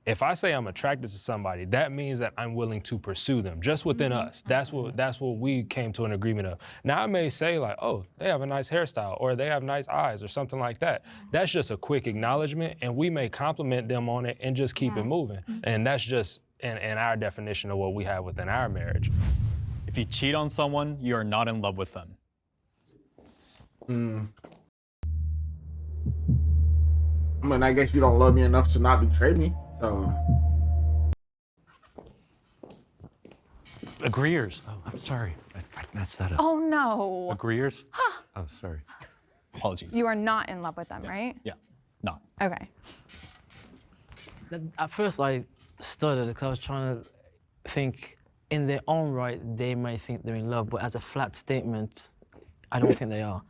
If I say I'm attracted to somebody, that means that I'm willing to pursue them just within us. That's what we came to an agreement of. Now I may say like, oh, they have a nice hairstyle or they have nice eyes or something like that. That's just a quick acknowledgement, and we may compliment them on it and just keep it moving. And that's just in our definition of what we have within our marriage. If you cheat on someone, you are not in love with them. I mean, I guess you don't love me enough to not betray me. So. Agreeers. Oh, I'm sorry. I messed that up. Oh no. Agreeers? Oh, sorry. Apologies. You are not in love with them, right? Yeah, not. Okay. At first I stuttered because I was trying to think, in their own right, they may think they're in love, but as a flat statement, I don't think they are.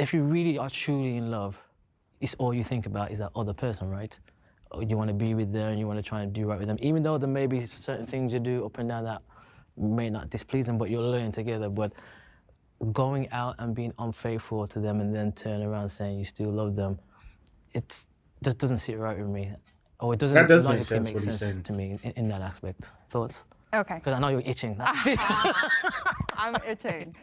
If you really are truly in love, it's all you think about is that other person, right? You want to be with them, you want to try and do right with them, even though there may be certain things you do up and down that may not displease them, but you're learning together. But going out and being unfaithful to them and then turn around saying you still love them, it just doesn't sit right with me. Or it doesn't logically make sense to me in that aspect. Thoughts? Okay. Because I know you're itching. I'm itching.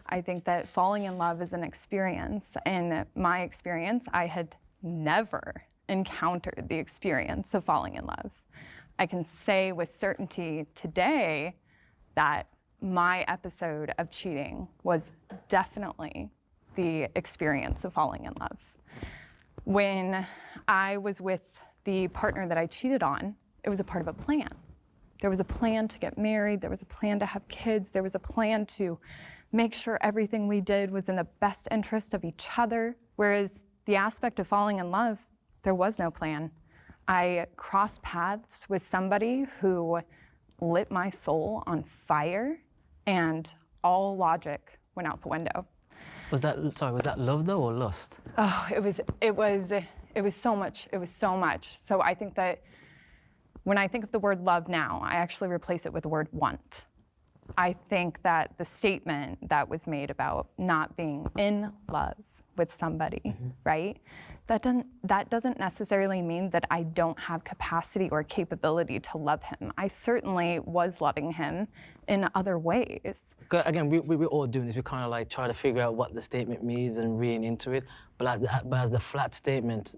I think that falling in love is an experience. In my experience, I had never encountered the experience of falling in love. I can say with certainty today that my episode of cheating was definitely the experience of falling in love. When I was with the partner that I cheated on, it was a part of a plan. There was a plan to get married, there was a plan to have kids, there was a plan to make sure everything we did was in the best interest of each other. Whereas the aspect of falling in love, there was no plan. I crossed paths with somebody who lit my soul on fire, and all logic went out the window. Was that love though, or lust? Oh, it was so much. It was so much. So I think that when I think of the word love now, I actually replace it with the word want. I think that the statement that was made about not being in love with somebody, right? That doesn't necessarily mean that I don't have capacity or capability to love him. I certainly was loving him in other ways. Again, we're all doing this. We kind of like try to figure out what the statement means and reading into it. But as the flat statement,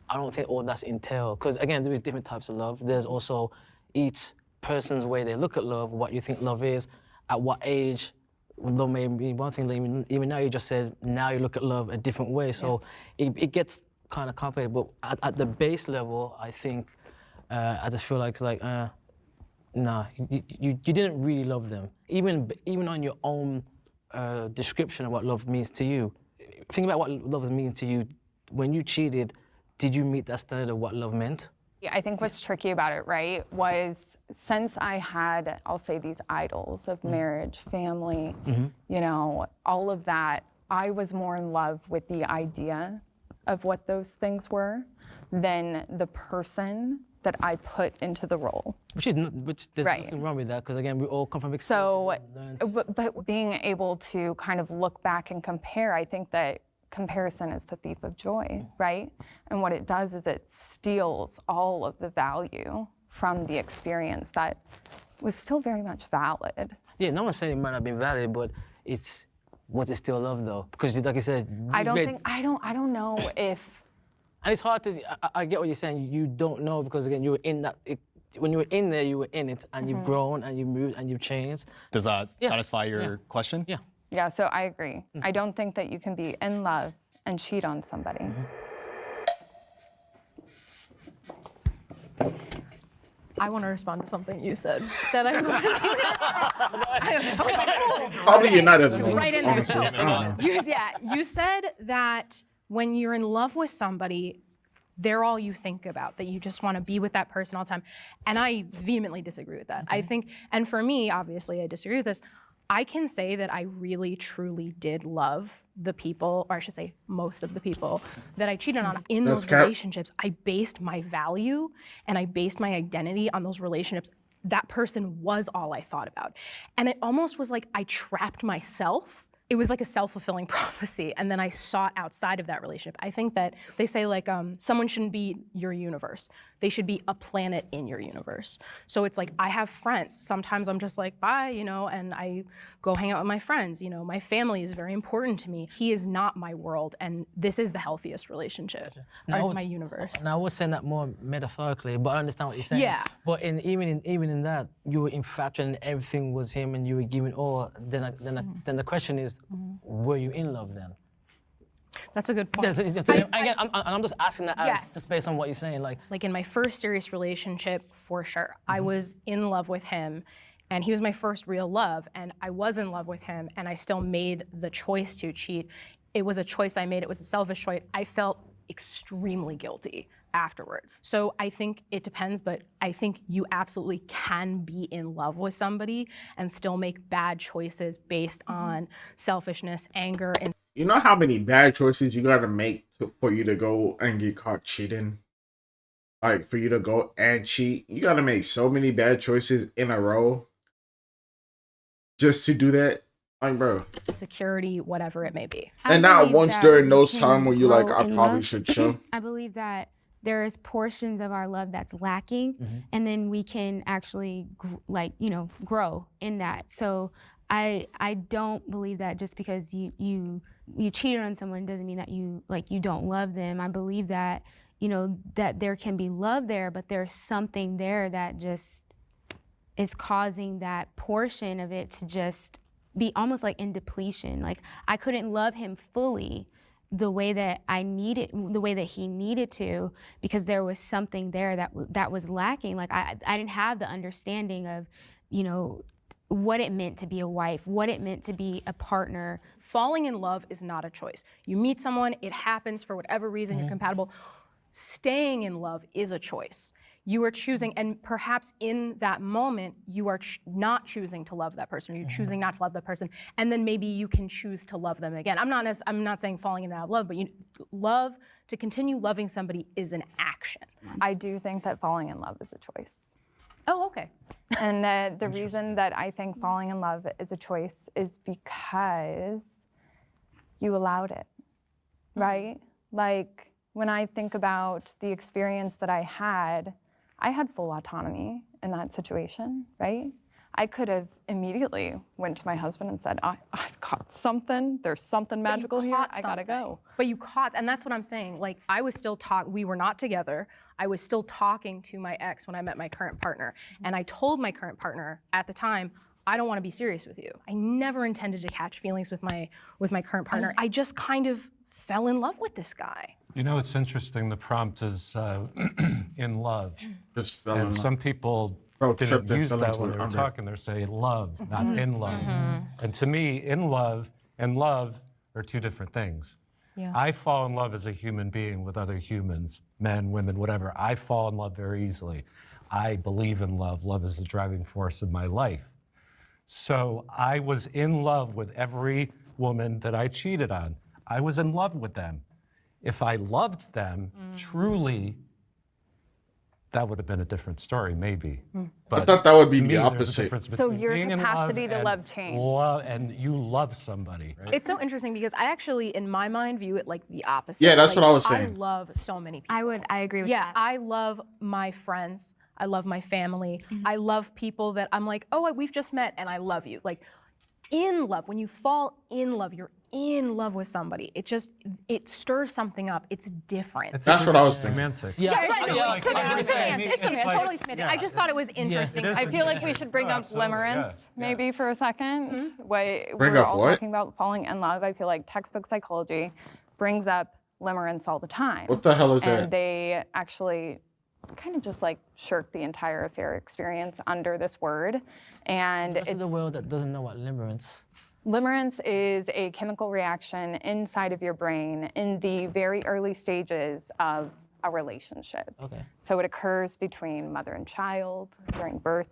I don't think all that's entailed. Because again, there's different types of love. There's also each person's way they look at love, what you think love is, at what age. Love may be one thing, even now you just said, now you look at love a different way. So it gets kind of complicated, but at the base level, I think, I just feel like it's like, nah, you didn't really love them. Even on your own description of what love means to you, think about what love means to you. When you cheated, did you meet that standard of what love meant? Yeah, I think what's tricky about it, right, was since I had, I'll say, these idols of marriage, family, you know, all of that, I was more in love with the idea of what those things were than the person that I put into the role. Which there's nothing wrong with that, because again, we all come from experiences. So, but being able to kind of look back and compare, I think that comparison is the thief of joy, right? And what it does is it steals all of the value from the experience that was still very much valid. Yeah, no one's saying it might not be valid, but was it still love though? Because like I said, I don't know if. And it's hard to, I get what you're saying, you don't know because again, you were in that, when you were in there, you were in it and you've grown and you've moved and you've changed. Does that satisfy your question? Yeah. Yeah, so I agree. I don't think that you can be in love and cheat on somebody. I want to respond to something you said that Probably United. Right in there. You said that when you're in love with somebody, they're all you think about, that you just want to be with that person all the time. And I vehemently disagree with that. I think, and for me, obviously, I disagree with this. I can say that I really, truly did love the people, or I should say most of the people that I cheated on. In those relationships, I based my value and I based my identity on those relationships. That person was all I thought about. And it almost was like I trapped myself. It was like a self-fulfilling prophecy, and then I sought outside of that relationship. I think that they say like someone shouldn't be your universe. They should be a planet in your universe. So it's like I have friends. Sometimes I'm just like, bye, you know, and I go hang out with my friends. You know, my family is very important to me. He is not my world, and this is the healthiest relationship. That is my universe. And I was saying that more metaphorically, but I understand what you're saying. Yeah. But even in that, you were infatuated and everything was him, and you were giving all. Then the question is, were you in love then? That's a good point. I'm just asking that as just based on what you're saying. Like in my first serious relationship, for sure, I was in love with him, and he was my first real love, and I was in love with him, and I still made the choice to cheat. It was a choice I made. It was a selfish choice. I felt extremely guilty afterwards. So I think it depends, but I think you absolutely can be in love with somebody and still make bad choices based on selfishness, anger, and you know how many bad choices you gotta make for you to go and get caught cheating? Like, for you to go and cheat, you gotta make so many bad choices in a row just to do that. Like, bro. Security, whatever it may be. And not once during those times where you're like, I probably should show. I believe that there is portions of our love that's lacking, and then we can actually, grow in that. So I don't believe that just because you cheated on someone doesn't mean that you don't love them. I believe that, that there can be love there, but there's something there that just is causing that portion of it to just be almost like in depletion. Like I couldn't love him fully the way that the way that he needed to, because there was something there that was lacking. Like I didn't have the understanding of, what it meant to be a wife, what it meant to be a partner. Falling in love is not a choice. You meet someone, it happens for whatever reason, you're compatible. Staying in love is a choice. You are choosing, and perhaps in that moment, you are not choosing to love that person, or you're choosing not to love that person, and then maybe you can choose to love them again. I'm not saying falling in love, but to continue loving somebody is an action. I do think that falling in love is a choice. Oh, okay. And the reason that I think falling in love is a choice is because you allowed it, right? Like when I think about the experience that I had full autonomy in that situation, right? I could have immediately went to my husband and said, I've caught something. There's something magical here. I gotta go. But you caught, and that's what I'm saying. Like, I was still we were not together. I was still talking to my ex when I met my current partner. And I told my current partner at the time, I don't want to be serious with you. I never intended to catch feelings with my current partner. I just kind of fell in love with this guy. You know, it's interesting. The prompt is in love. Just fell in love. And some people didn't use that when they were talking. They're saying love, not in love. And to me, in love and love are two different things. Yeah. I fall in love as a human being with other humans, men, women, whatever. I fall in love very easily. I believe in love. Love is the driving force of my life. So I was in love with every woman that I cheated on. I was in love with them. If I loved them truly, that would have been a different story, maybe. But I thought that would be to me, the there's a opposite. difference So between your being in love capacity to and love changed. and you love somebody. Right? It's so interesting because I actually, in my mind, view it like the opposite. Yeah, that's Like, what I was saying. I love so many people. I agree with Yeah, that. I love my friends. I love my family. I love people that I'm like, oh, we've just met and I love you. Like, in love, when you fall in love, you're in love with somebody. It stirs something up. It's different. That's what I was thinking. Semantic. Yeah, right. No, It's like- it's semantic. It's it's like- totally semantic. I just thought it was interesting. It is I feel like we should bring Oh, up absolutely, limerence maybe for a second. Bring We're up all what? talking about falling in love. I feel like textbook psychology brings up limerence all the time. What the hell is and that? they actually kind of just like shirk the entire affair experience under this word. And This is it's the world that doesn't know what limerence. limerence is a chemical reaction inside of your brain in the very early stages of a relationship. Okay. So it occurs between mother and child during birth.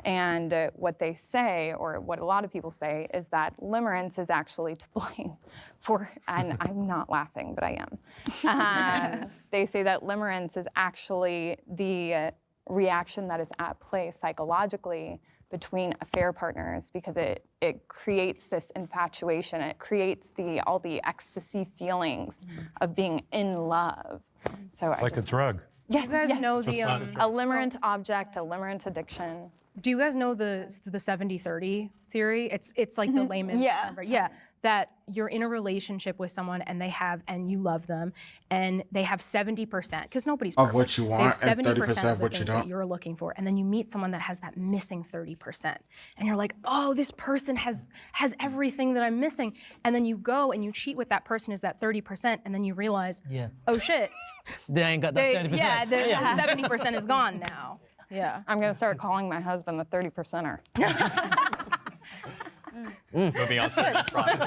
And what they say, or what a lot of people say, is that limerence is actually to blame for, and I'm not laughing, but I am. They say that limerence is actually the reaction that is at play psychologically between affair partners, because it creates this infatuation. It creates all the ecstasy feelings of being in love. So Like a drug. Yes, You guys know the a limerent object, a limerent addiction. Do you guys know the 70-30 theory? It's like the layman's term. Right? Yeah, that you're in a relationship with someone and you love them, and they have 70%, because nobody's Of perfect. what you They want have and 70% 30% of of the what you things don't. that you're looking for, and then you meet someone that has that missing 30%, and you're like, oh, this person has everything that I'm missing, and then you go and you cheat with that person who's that 30%, and then you realize, oh shit, They ain't got that 70%. yeah, the 70% is gone now. Yeah. I'm gonna start calling my husband the 30%er. Moving on to the next prompt.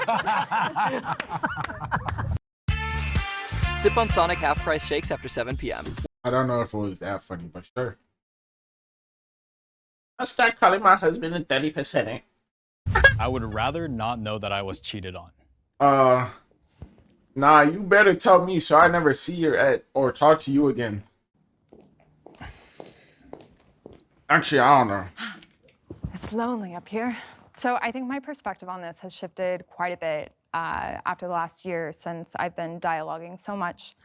Sip on Sonic half-price shakes after 7 p.m. I don't know if it was that funny, but sure. I'll start calling my husband a 30%. I would rather not know that I was cheated on. Nah, you better tell me so I never see you or talk to you again. Actually, I don't know. It's lonely up here. So I think my perspective on this has shifted quite a bit after the last year, since I've been dialoguing so much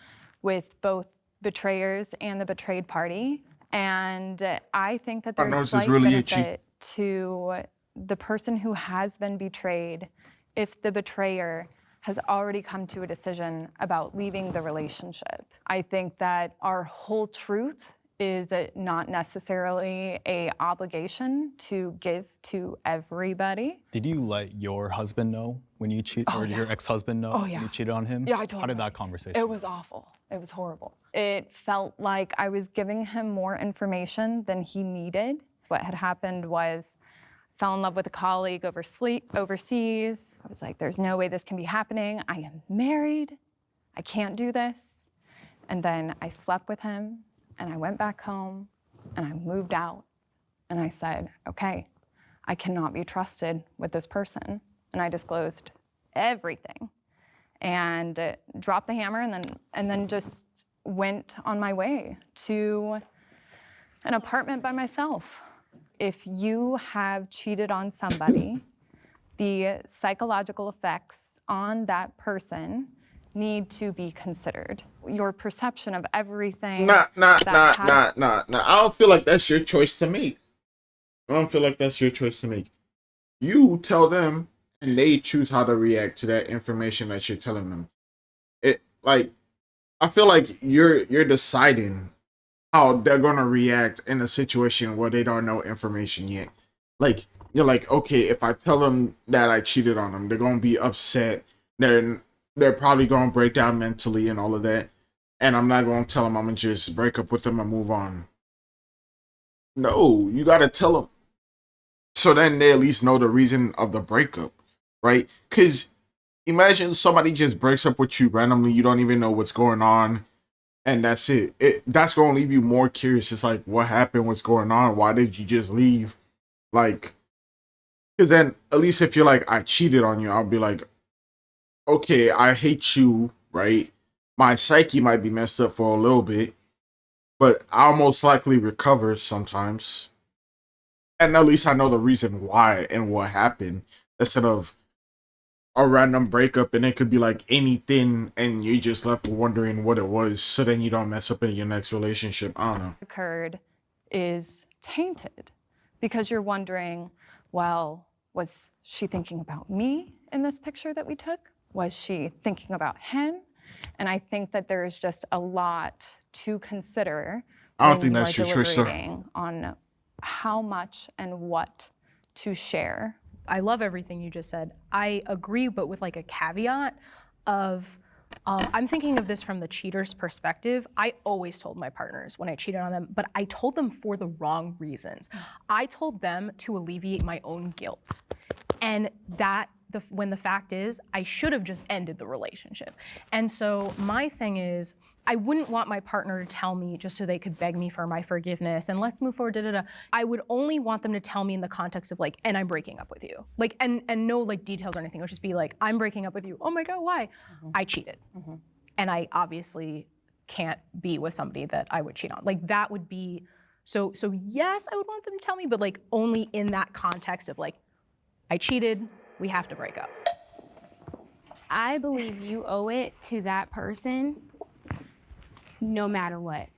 with both betrayers and the betrayed party. And I think that there's slight benefit to the person who has been betrayed if the betrayer has already come to a decision about leaving the relationship. I think that our whole truth is not necessarily an obligation to give to everybody. Did you let your husband know when you cheated, or your ex-husband know when you cheated on him? Yeah, I told How did him. that conversation It was awful. It was horrible. It felt like I was giving him more information than he needed. So what had happened was, I fell in love with a colleague overseas. I was like, there's no way this can be happening. I am married. I can't do this. And then I slept with him, and I went back home, and I moved out, and I said, okay, I cannot be trusted with this person. And I disclosed everything, and dropped the hammer, and then just went on my way to an apartment by myself. If you have cheated on somebody, the psychological effects on that person need to be considered. Your perception of everything. Nah. I don't feel like that's your choice to make. I don't feel like that's your choice to make. You tell them, and they choose how to react to that information that you're telling them. It like I feel like you're deciding how they're gonna react in a situation where they don't know information yet. Like you're like, okay, if I tell them that I cheated on them, they're gonna be upset. They're probably gonna break down mentally and all of that. And I'm not gonna tell them I'm gonna just break up with them and move on. No, you gotta tell them. So then they at least know the reason of the breakup, right? Because imagine somebody just breaks up with you randomly, you don't even know what's going on, and that's it. That's gonna leave you more curious. It's like, what happened? What's going on? Why did you just leave? Like, because then at least if you're like, I cheated on you, I'll be like, okay, I hate you, right? My psyche might be messed up for a little bit, but I'll most likely recover sometimes. And at least I know the reason why and what happened, instead of a random breakup and it could be like anything and you just left wondering what it was, so then you don't mess up in your next relationship. I don't know. Occurred is tainted because you're wondering, well, was she thinking about me in this picture that we took? Was she thinking about him? And I think that there is just a lot to consider I don't think that's your choice, sir. on how much and what to share. I love everything you just said. I agree, but with like a caveat of, I'm thinking of this from the cheater's perspective. I always told my partners when I cheated on them, but I told them for the wrong reasons. I told them to alleviate my own guilt. And that, when the fact is, I should have just ended the relationship. And so my thing is, I wouldn't want my partner to tell me just so they could beg me for my forgiveness and let's move forward, da-da-da. I would only want them to tell me in the context of like, and I'm breaking up with you. Like, and no like details or anything. It would just be like, I'm breaking up with you. Oh my God, why? I cheated. And I obviously can't be with somebody that I would cheat on. Like that would be, so yes, I would want them to tell me, but like only in that context of like, I cheated, we have to break up. I believe you owe it to that person no matter what.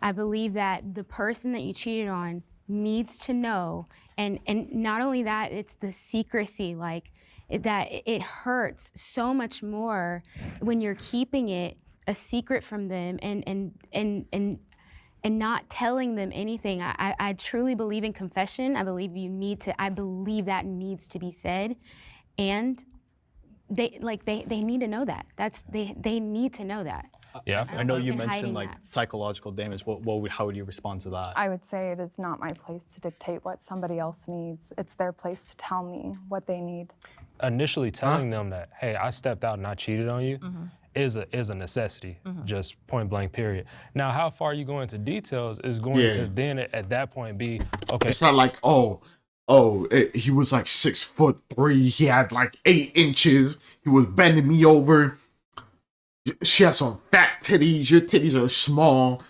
I believe that the person that you cheated on needs to know, and not only that, it's the secrecy, like that it hurts so much more when you're keeping it a secret from them and not telling them anything. I truly believe in confession. I believe I believe that needs to be said, and they need to know that. They need to know that. Yeah, I know you mentioned like that. psychological damage. How would you respond to that? I would say it is not my place to dictate what somebody else needs. It's their place to tell me what they need. Initially telling them that, hey, I stepped out and I cheated on you is a necessity, just point blank, period. Now, how far you go into details is going to then at that point be, okay. It's not like, he was like 6'3", he had like 8 inches, he was bending me over. She has some fat titties, your titties are small,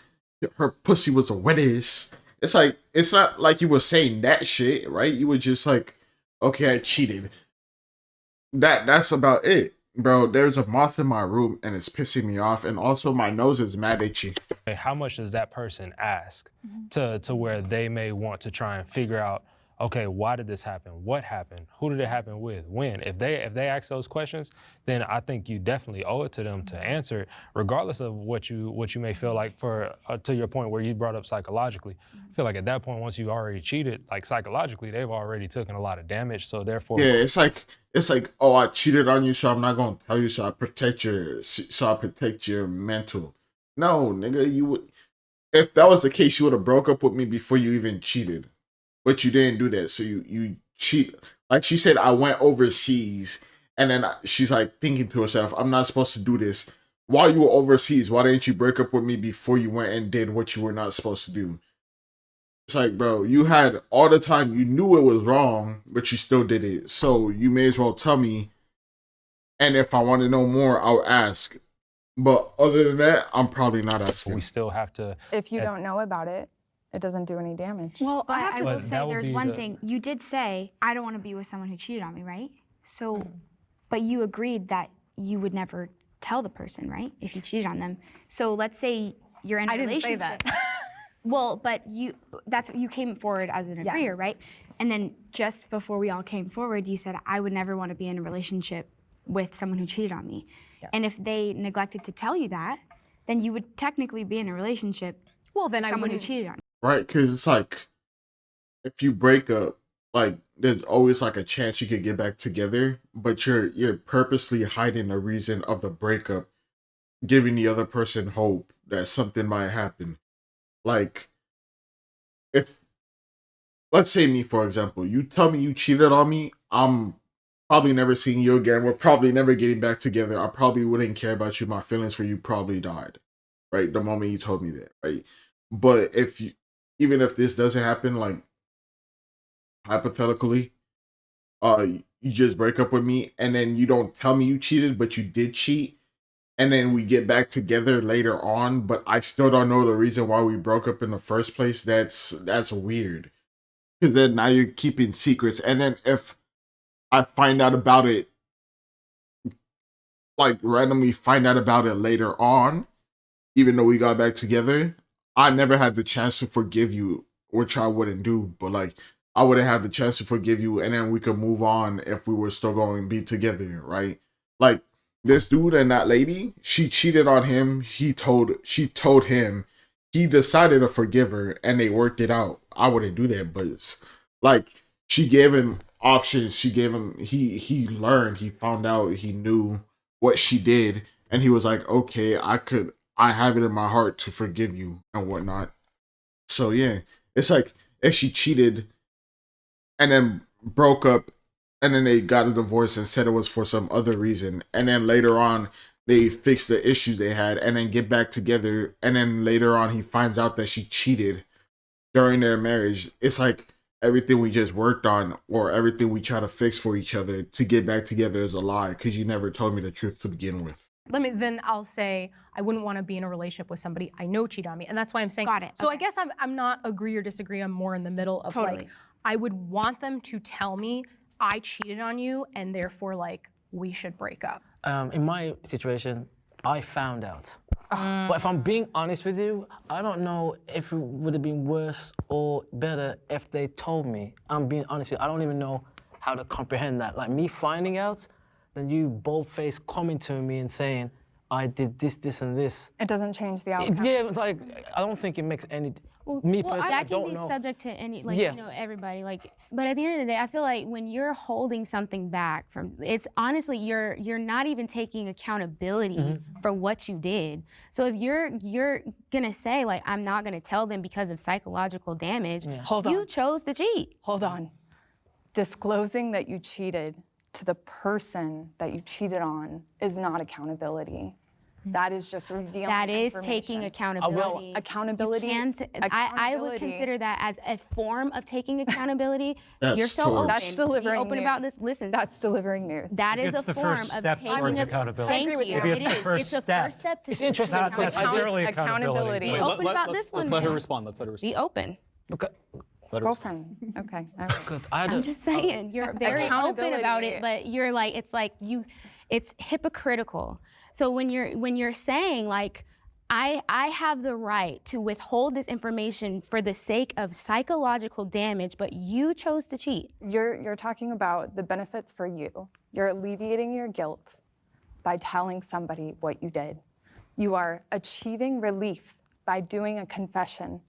her pussy was the wettest. It's like, it's not like you were saying that shit, right? You were just like, okay, I cheated. That's about it. Bro, there's a moth in my room and it's pissing me off, and also my nose is mad itchy. How much does that person ask to where they may want to try and figure out, okay, why did this happen? What happened? Who did it happen with? When? If they ask those questions, then I think you definitely owe it to them to answer it, regardless of what you may feel like. For to your point where you brought up psychologically, I feel like at that point, once you already cheated, like psychologically, they've already taken a lot of damage. So therefore, yeah, it's like, oh, I cheated on you, so I'm not gonna tell you, so I protect your mental. No, nigga, if that was the case, you would have broke up with me before you even cheated. But you didn't do that, so you cheat. Like she said, I went overseas, and then she's like thinking to herself, I'm not supposed to do this. While you were overseas, why didn't you break up with me before you went and did what you were not supposed to do? It's like, bro, you had all the time, you knew it was wrong, but you still did it. So you may as well tell me, and if I want to know more, I'll ask. But other than that, I'm probably not asking. We still have to... If you don't know about it, it doesn't do any damage. Well, I will say there's one thing. You did say, I don't want to be with someone who cheated on me, right? So, but you agreed that you would never tell the person, right? If you cheated on them. So let's say you're in a relationship. I didn't say that. Well, but you came forward as an agreeer, Yes. right? And then just before we all came forward, you said I would never want to be in a relationship with someone who cheated on me. Yes. And if they neglected to tell you that, then you would technically be in a relationship Well, then with I someone who wouldn't. cheated on you. Right? Because it's like, if you break up, like there's always like a chance you could get back together, but you're purposely hiding the reason of the breakup, giving the other person hope that something might happen. Like, if, let's say me, for example, you tell me you cheated on me, I'm probably never seeing you again. We're probably never getting back together. I probably wouldn't care about you. My feelings for you probably died, right? The moment you told me that, right? But even if this doesn't happen, like hypothetically, you just break up with me and then you don't tell me you cheated, but you did cheat, and then we get back together later on, but I still don't know the reason why we broke up in the first place. That's weird. Because then now you're keeping secrets, and then if I find out about it, like randomly find out about it later on, even though we got back together, I never had the chance to forgive you, which I wouldn't do, but like I wouldn't have the chance to forgive you, and then we could move on if we were still going to be together, right? Like this dude and that lady, she cheated on him. She told him, he decided to forgive her, and they worked it out. I wouldn't do that, but it's like she gave him options. She gave him, he learned, he found out, he knew what she did, and he was like, okay, I have it in my heart to forgive you and whatnot. So yeah, it's like if she cheated and then broke up, and then they got a divorce and said it was for some other reason, and then later on they fixed the issues they had and then get back together, and then later on he finds out that she cheated during their marriage. It's like everything we just worked on or everything we try to fix for each other to get back together is a lie because you never told me the truth to begin with. Then I'll say I wouldn't want to be in a relationship with somebody I know cheat on me, and that's why I'm saying. Got it. So Okay. I guess I'm not agree or disagree. I'm more in the middle of like Totally. I would want them to tell me I cheated on you, and therefore like we should break up. In my situation, I found out. But if I'm being honest with you, I don't know if it would have been worse or better if they told me. I'm being honest with you. I don't even know how to comprehend that. Like me finding out, then you bold-faced coming to me and saying, I did this, this, and this. It doesn't change the outcome. Yeah, it's like, I don't think it makes any, me personally, I that can don't be know. subject to any, like, Yeah. you know, everybody. Like, but at the end of the day, I feel like when you're holding something back from, it's honestly you're not even taking accountability for what you did. So if you're gonna say like I'm not gonna tell them because of psychological damage, Hold you on. chose to cheat. Hold on. Disclosing that you cheated to the person that you cheated on is not accountability. That is just revealing That is information. taking accountability. No, accountability. You can't, I would consider that as a form of taking accountability. That's You're so torture. open. That's delivering Be open news. about this. Listen, That's delivering news. that is It's a the form first of step taking towards a, accountability. Thank Maybe you. it's It the is. first It's the step. first step to It's interesting Not because necessarily accountability. Be open about this one. Let's let her man. respond. Let's let her respond. Be open. Because, Girlfriend. Okay. All right. because I'm just saying, you're very open about it, but you're like, it's hypocritical. So when you're saying like, I have the right to withhold this information for the sake of psychological damage, but you chose to cheat. You're talking about the benefits for you. You're alleviating your guilt by telling somebody what you did. You are achieving relief by doing a confession.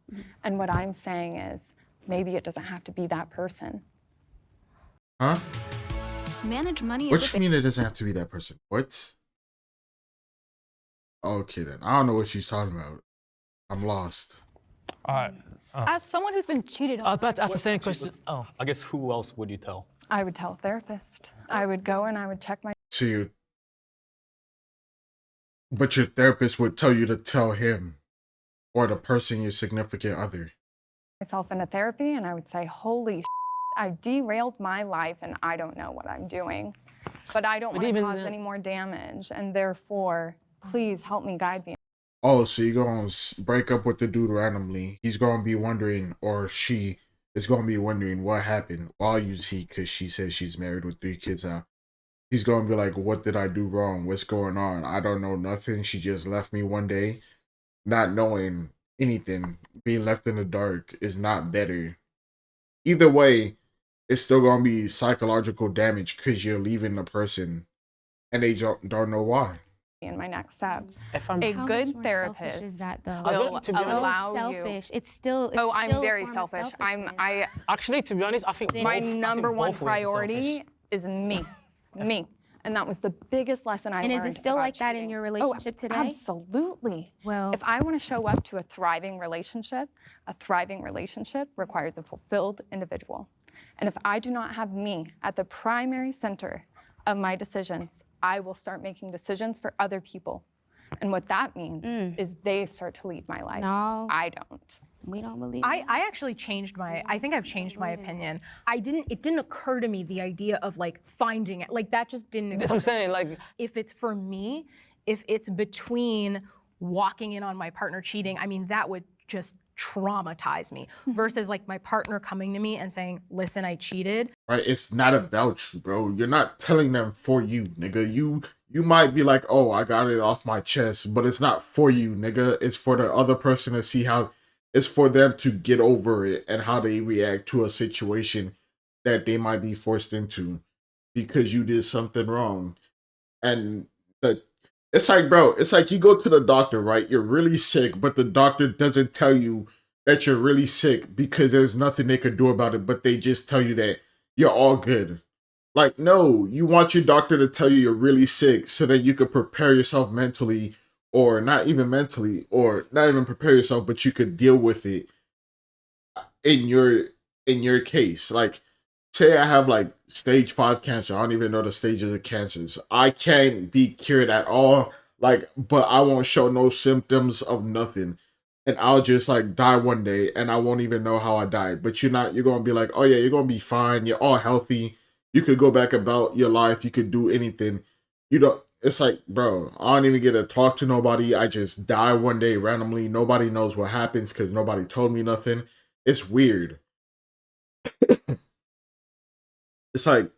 And what I'm saying is, maybe it doesn't have to be that person. Huh? Manage money What you mean it doesn't have to be that person? What? Okay then. I don't know what she's talking about. I'm lost. All right. As someone who's been cheated on, I was about to ask the same question. Oh. I guess who else would you tell? I would tell a therapist. I would go and I would check To you. But your therapist would tell you to tell him or the person, your significant other. myself into therapy and I would say, holy shit, I've derailed my life and I don't know what I'm doing. But I don't But want to even cause any more damage, and therefore, please help me, guide me. Oh, so you're going to break up with the dude randomly. He's going to be wondering, or she is going to be wondering what happened. Well, I'll use he because she says she's married with 3 kids now. He's going to be like, what did I do wrong? What's going on? I don't know nothing. She just left me one day, not knowing, anything, being left in the dark is not better. Either way, it's still gonna be psychological damage because you're leaving the person and they don't know why. In my next steps, If I'm a How good much more therapist selfish is that though? will to be honest- allow selfish. you. It's still. It's Oh, I'm still a very form of selfish. selfishness. Actually, to be honest, I think My both- I think number one both ways are priority selfish. is me, me. And that was the biggest lesson I And learned. is it still about like that in cheating. your relationship today? Absolutely. Well, If I want to show up to a thriving relationship requires a fulfilled individual. And if I do not have me at the primary center of my decisions, I will start making decisions for other people. And what that means is they start to lead my life. No. I don't. We don't believe I actually changed I think I've changed my opinion. It didn't occur to me the idea of like finding it, like that just didn't occur. That's what I'm saying, like. If it's for me, if it's between walking in on my partner cheating, I mean, that would just traumatize me versus like my partner coming to me and saying, listen, I cheated. Right? It's not about you, bro. You're not telling them for you, nigga. You might be like, oh, I got it off my chest, but it's not for you, nigga. It's for the other person to see how. It's for them to get over it and how they react to a situation that they might be forced into because you did something wrong. And it's like, bro, it's like you go to the doctor, right? You're really sick, but the doctor doesn't tell you that you're really sick because there's nothing they could do about it, but they just tell you that you're all good. Like, no, you want your doctor to tell you you're really sick so that you could prepare yourself mentally, or not even mentally, or not even prepare yourself, but you could deal with it in your case. Like, say I have like stage 5 cancer. I don't even know the stages of cancers. I can't be cured at all. Like, but I won't show no symptoms of nothing. And I'll just like die one day and I won't even know how I died. But you're going to be like, oh yeah, you're going to be fine. You're all healthy. You could go back about your life. You could do anything. It's like, bro, I don't even get to talk to nobody. I just die one day randomly. Nobody knows what happens because nobody told me nothing. It's weird. It's like,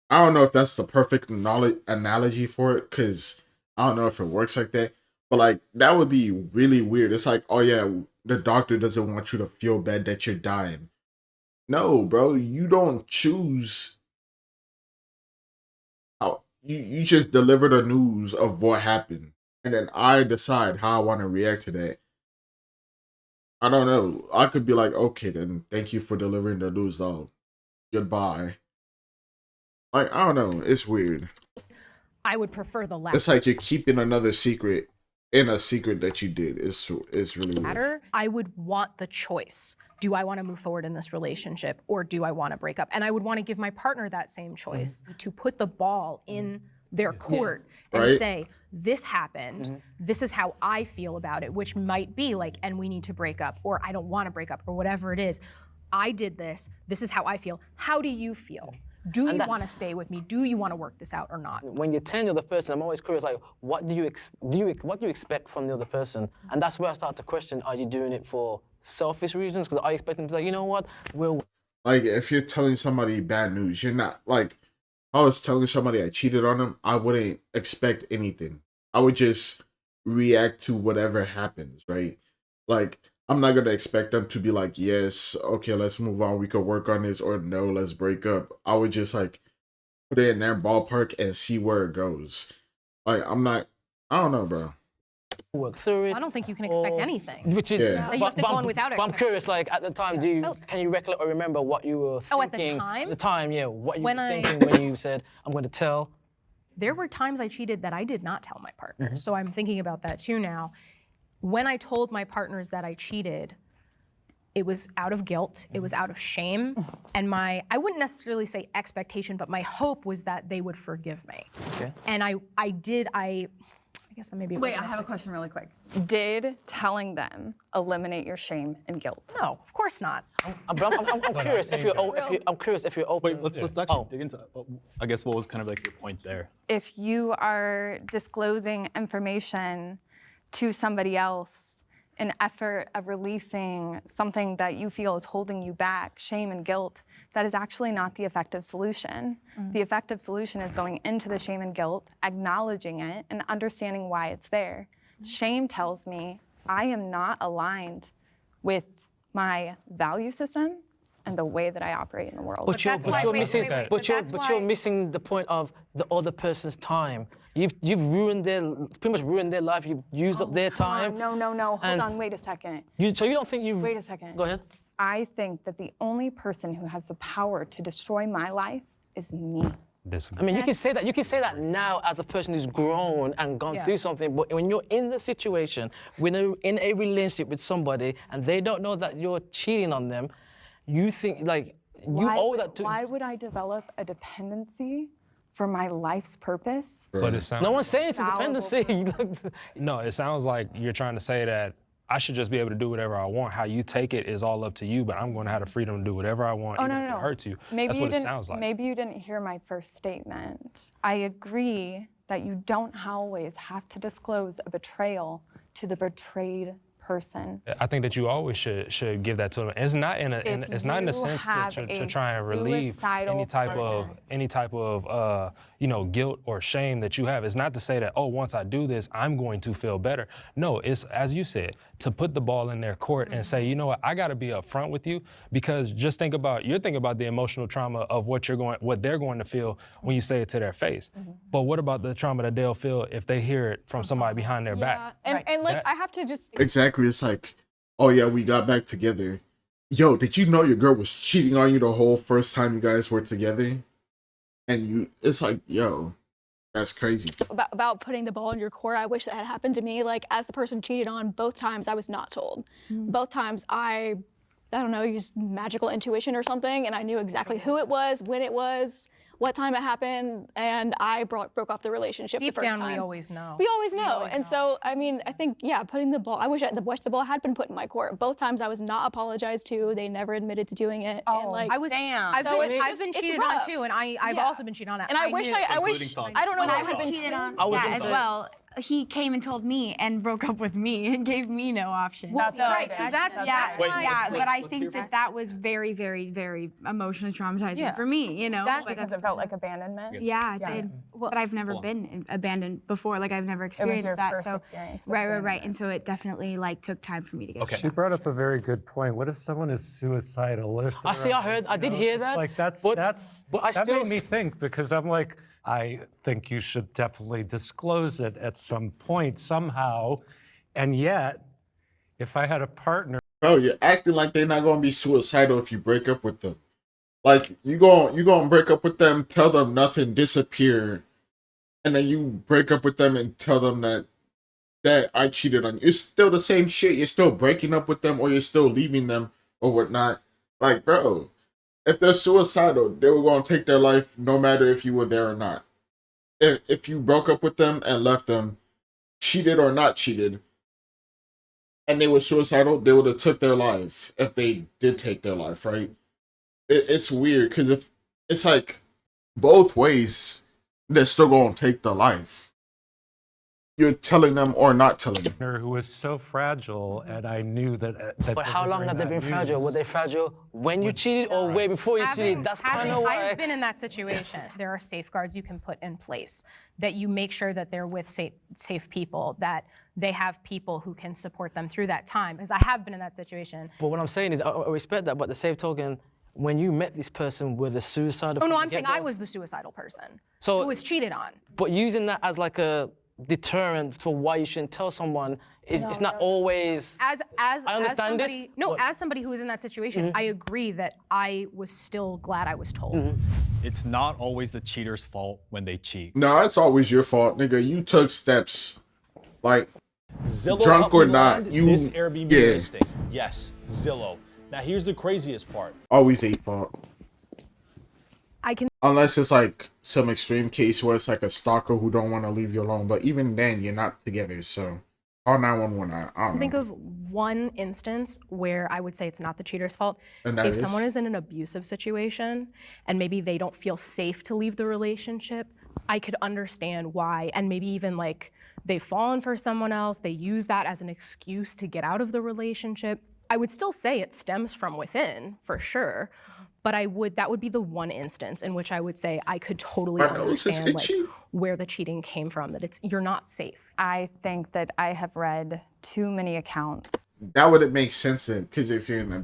I don't know if that's the perfect analogy for it, because I don't know if it works like that. But like, that would be really weird. It's like, oh yeah, the doctor doesn't want you to feel bad that you're dying. No, bro, you don't choose. You just deliver the news of what happened, and then I decide how I want to react to that. I don't know. I could be like, okay, then thank you for delivering the news, though. Goodbye. Like, I don't know. It's weird. I would prefer the latter. It's like you're keeping another secret in a secret that you did. It's really weird. I would want the choice. Do I want to move forward in this relationship or do I want to break up? And I would want to give my partner that same choice to put the ball in their court and say, this happened, this is how I feel about it, which might be like, and we need to break up, or I don't want to break up, or whatever it is. I did this is how I feel. How do you feel? Do you want to stay with me? Do you want to work this out or not? When you're telling the other person, I'm always curious, like, what do you expect from the other person? And that's where I start to question, are you doing it for selfish reasons? Because I expect them to be like, you know what, like, if you're telling somebody bad news, you're not, like, if I was telling somebody I cheated on them, I wouldn't expect anything. I would just react to whatever happens, right? Like, I'm not going to expect them to be like, yes, okay, let's move on. We could work on this, or no, let's break up. I would just like put it in their ballpark and see where it goes. Like, I don't know, bro. Work through it. I don't think you can expect anything. Which is, Like, you have to go on without But I'm curious, like, at the time, can you recollect or remember what you were thinking? Oh, at the time? At the time, yeah. What you When were thinking when you said, I'm going to tell? There were times I cheated that I did not tell my partner. So I'm thinking about that too now. When I told my partners that I cheated, it was out of guilt, it was out of shame, and I wouldn't necessarily say expectation, but my hope was that they would forgive me. Okay. And I guess that maybe. Wait, I have a question really quick. Did telling them eliminate your shame and guilt? No, of course not. I'm curious if you're open. Wait, let's actually dig into, I guess, what was kind of like your point there? If you are disclosing information to somebody else, an effort of releasing something that you feel is holding you back, shame and guilt, that is actually not the effective solution. The effective solution is going into the shame and guilt, acknowledging it, and understanding why it's there. Shame tells me I am not aligned with my value system and the way that I operate in the world. But you're missing the point of the other person's time. You've ruined pretty much ruined their life. You've used up their time. No. Hold on, wait a second. So you don't think you? Wait a second. Go ahead. I think that the only person who has the power to destroy my life is me. I mean, you can say that. You can say that now as a person who's grown and gone through something. But when you're in the situation, when you're in a relationship with somebody and they don't know that you're cheating on them, you think like you owe that to. Why would I develop a dependency for my life's purpose? But it sounds. No one's saying it's a dependency. No, it sounds like you're trying to say that I should just be able to do whatever I want. How you take it is all up to you, but I'm going to have the freedom to do whatever I want, even if it hurts you. That's what it sounds like. Maybe you didn't hear my first statement. I agree that you don't always have to disclose a betrayal to the betrayed person. I think that you always should give that to them. It's not in a sense to try and relieve any type of guilt or shame that you have. It's not to say that, oh, once I do this, I'm going to feel better. No, it's, as you said, to put the ball in their court and say, you know what, I got to be upfront with you, because just you're thinking about the emotional trauma of what they're going to feel when you say it to their face. But what about the trauma that they'll feel if they hear it from somebody behind their back? And like, I have to just Exactly. It's like, oh yeah, we got back together. Yo, did you know your girl was cheating on you the whole first time you guys were together? And it's like, yo, that's crazy. About putting the ball in your court, I wish that had happened to me. Like, as the person cheated on, both times I was not told. Both times I don't know, used magical intuition or something, and I knew exactly who it was, when it was, what time it happened, and I broke off the relationship Deep the first down, time. we always know. We always know. And so, I mean, I think, putting the ball, I wish the ball had been put in my court. Both times I was not apologized to. They never admitted to doing it. Oh, and like, I've been cheated on too, and I've also been cheated on. And I wish, I don't know When if I was cheated on, as say. well. He came and told me and broke up with me and gave me no option. Well, right, so that's why. But I think that was very, very, very emotionally traumatizing for me, you know. Because it felt like abandonment. Yeah, it did. But I've never been abandoned before. Like, I've never experienced that. First So experience. right. And so it definitely took time for me to get. She brought up a very good point. What if someone is suicidal? What if I did hear that. Like that made me think, because I'm like, I think you should definitely disclose it at some point somehow. And yet, if I had a partner. Bro, you're acting like they're not gonna be suicidal if you break up with them. Like, you gonna break up with them, tell them nothing, disappear, and then you break up with them and tell them that I cheated on you. It's still the same shit. You're still breaking up with them, or you're still leaving them or whatnot. Like, bro, if they're suicidal, they were gonna take their life no matter if you were there or not. If you broke up with them and left them, cheated or not cheated, and they were suicidal, they would have took their life if they did take their life, right? It's weird, because if it's like both ways, they're still gonna take the life. You're telling them or not telling them. Who was so fragile, and I knew that. But how long have they been fragile? Were they fragile when you cheated or way before you cheated? That's kind of why. I've been in that situation. There are safeguards you can put in place, that you make sure that they're with safe people, that they have people who can support them through that time. Because I have been in that situation. But what I'm saying is, I respect that, but the same token, when you met this person with a suicidal. Oh no, I'm saying I was the suicidal person who was cheated on. But using that as like a deterrent for why you shouldn't tell someone it's not always. I understand somebody, it. No, as somebody who was in that situation, I agree that I was still glad I was told. It's not always the cheater's fault when they cheat. No, it's always your fault, nigga. You took steps, like Zillow drunk or not. This Airbnb listing. Yes, Zillow. Now here's the craziest part. Always a fault. I can. Unless it's like some extreme case where it's like a stalker who don't want to leave you alone. But even then, you're not together. So call 911. I don't know. Think of one instance where I would say it's not the cheater's fault. And if someone is in an abusive situation and maybe they don't feel safe to leave the relationship, I could understand why. And maybe even like they've fallen for someone else. They use that as an excuse to get out of the relationship. I would still say it stems from within, for sure. But that would be the one instance in which I would say I could totally My nose is understand like itchy. where the cheating came from, that you're not safe. I think that I have read too many accounts. That wouldn't make sense then, because if you're in an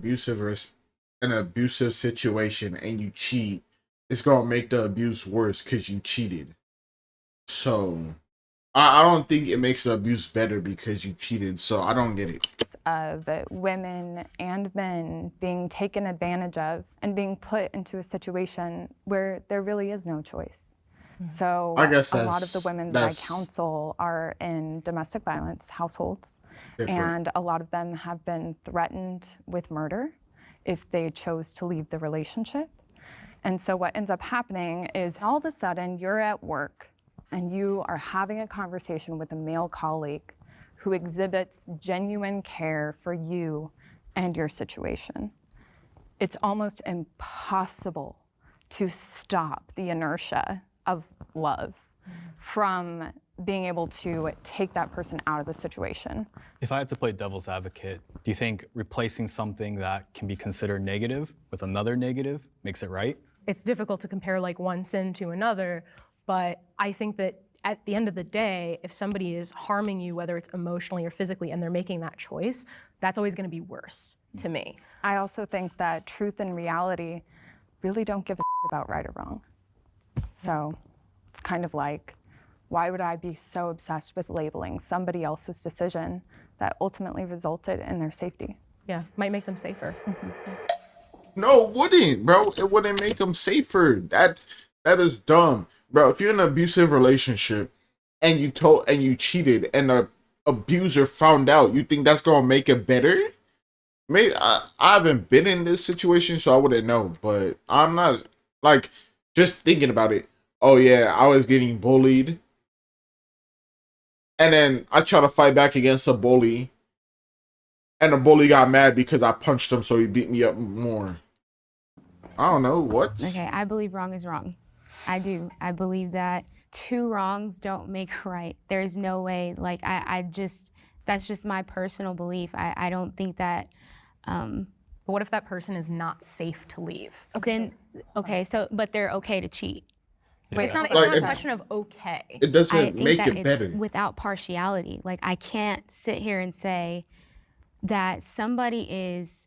abusive situation and you cheat, it's gonna make the abuse worse because you cheated. So I don't think it makes the abuse better because you cheated. So I don't get it. Of women and men being taken advantage of and being put into a situation where there really is no choice. So I guess a lot of the women that I counsel are in domestic violence households, and a lot of them have been threatened with murder if they chose to leave the relationship. And so what ends up happening is all of a sudden you're at work and you are having a conversation with a male colleague who exhibits genuine care for you and your situation. It's almost impossible to stop the inertia of love from being able to take that person out of the situation. If I had to play devil's advocate, do you think replacing something that can be considered negative with another negative makes it right? It's difficult to compare like one sin to another, but I think that at the end of the day, if somebody is harming you, whether it's emotionally or physically, and they're making that choice, that's always going to be worse to me. I also think that truth and reality really don't give a about right or wrong. So it's kind of like, why would I be so obsessed with labeling somebody else's decision that ultimately resulted in their safety? Yeah, might make them safer. No, it wouldn't, bro. It wouldn't make them safer. That is dumb, bro. If you're in an abusive relationship and you cheated and the abuser found out, you think that's gonna make it better? Maybe I haven't been in this situation, so I wouldn't know. But I'm not like just thinking about it. Oh yeah, I was getting bullied, and then I try to fight back against a bully, and the bully got mad because I punched him, so he beat me up more. I don't know what. Okay, I believe wrong is wrong. I do. I believe that two wrongs don't make right. There is no way. Like that's just my personal belief. I don't think that. But what if that person is not safe to leave? Then but they're okay to cheat. Wait, it's not a question of okay. It doesn't make it better. Without partiality. Like I can't sit here and say that somebody is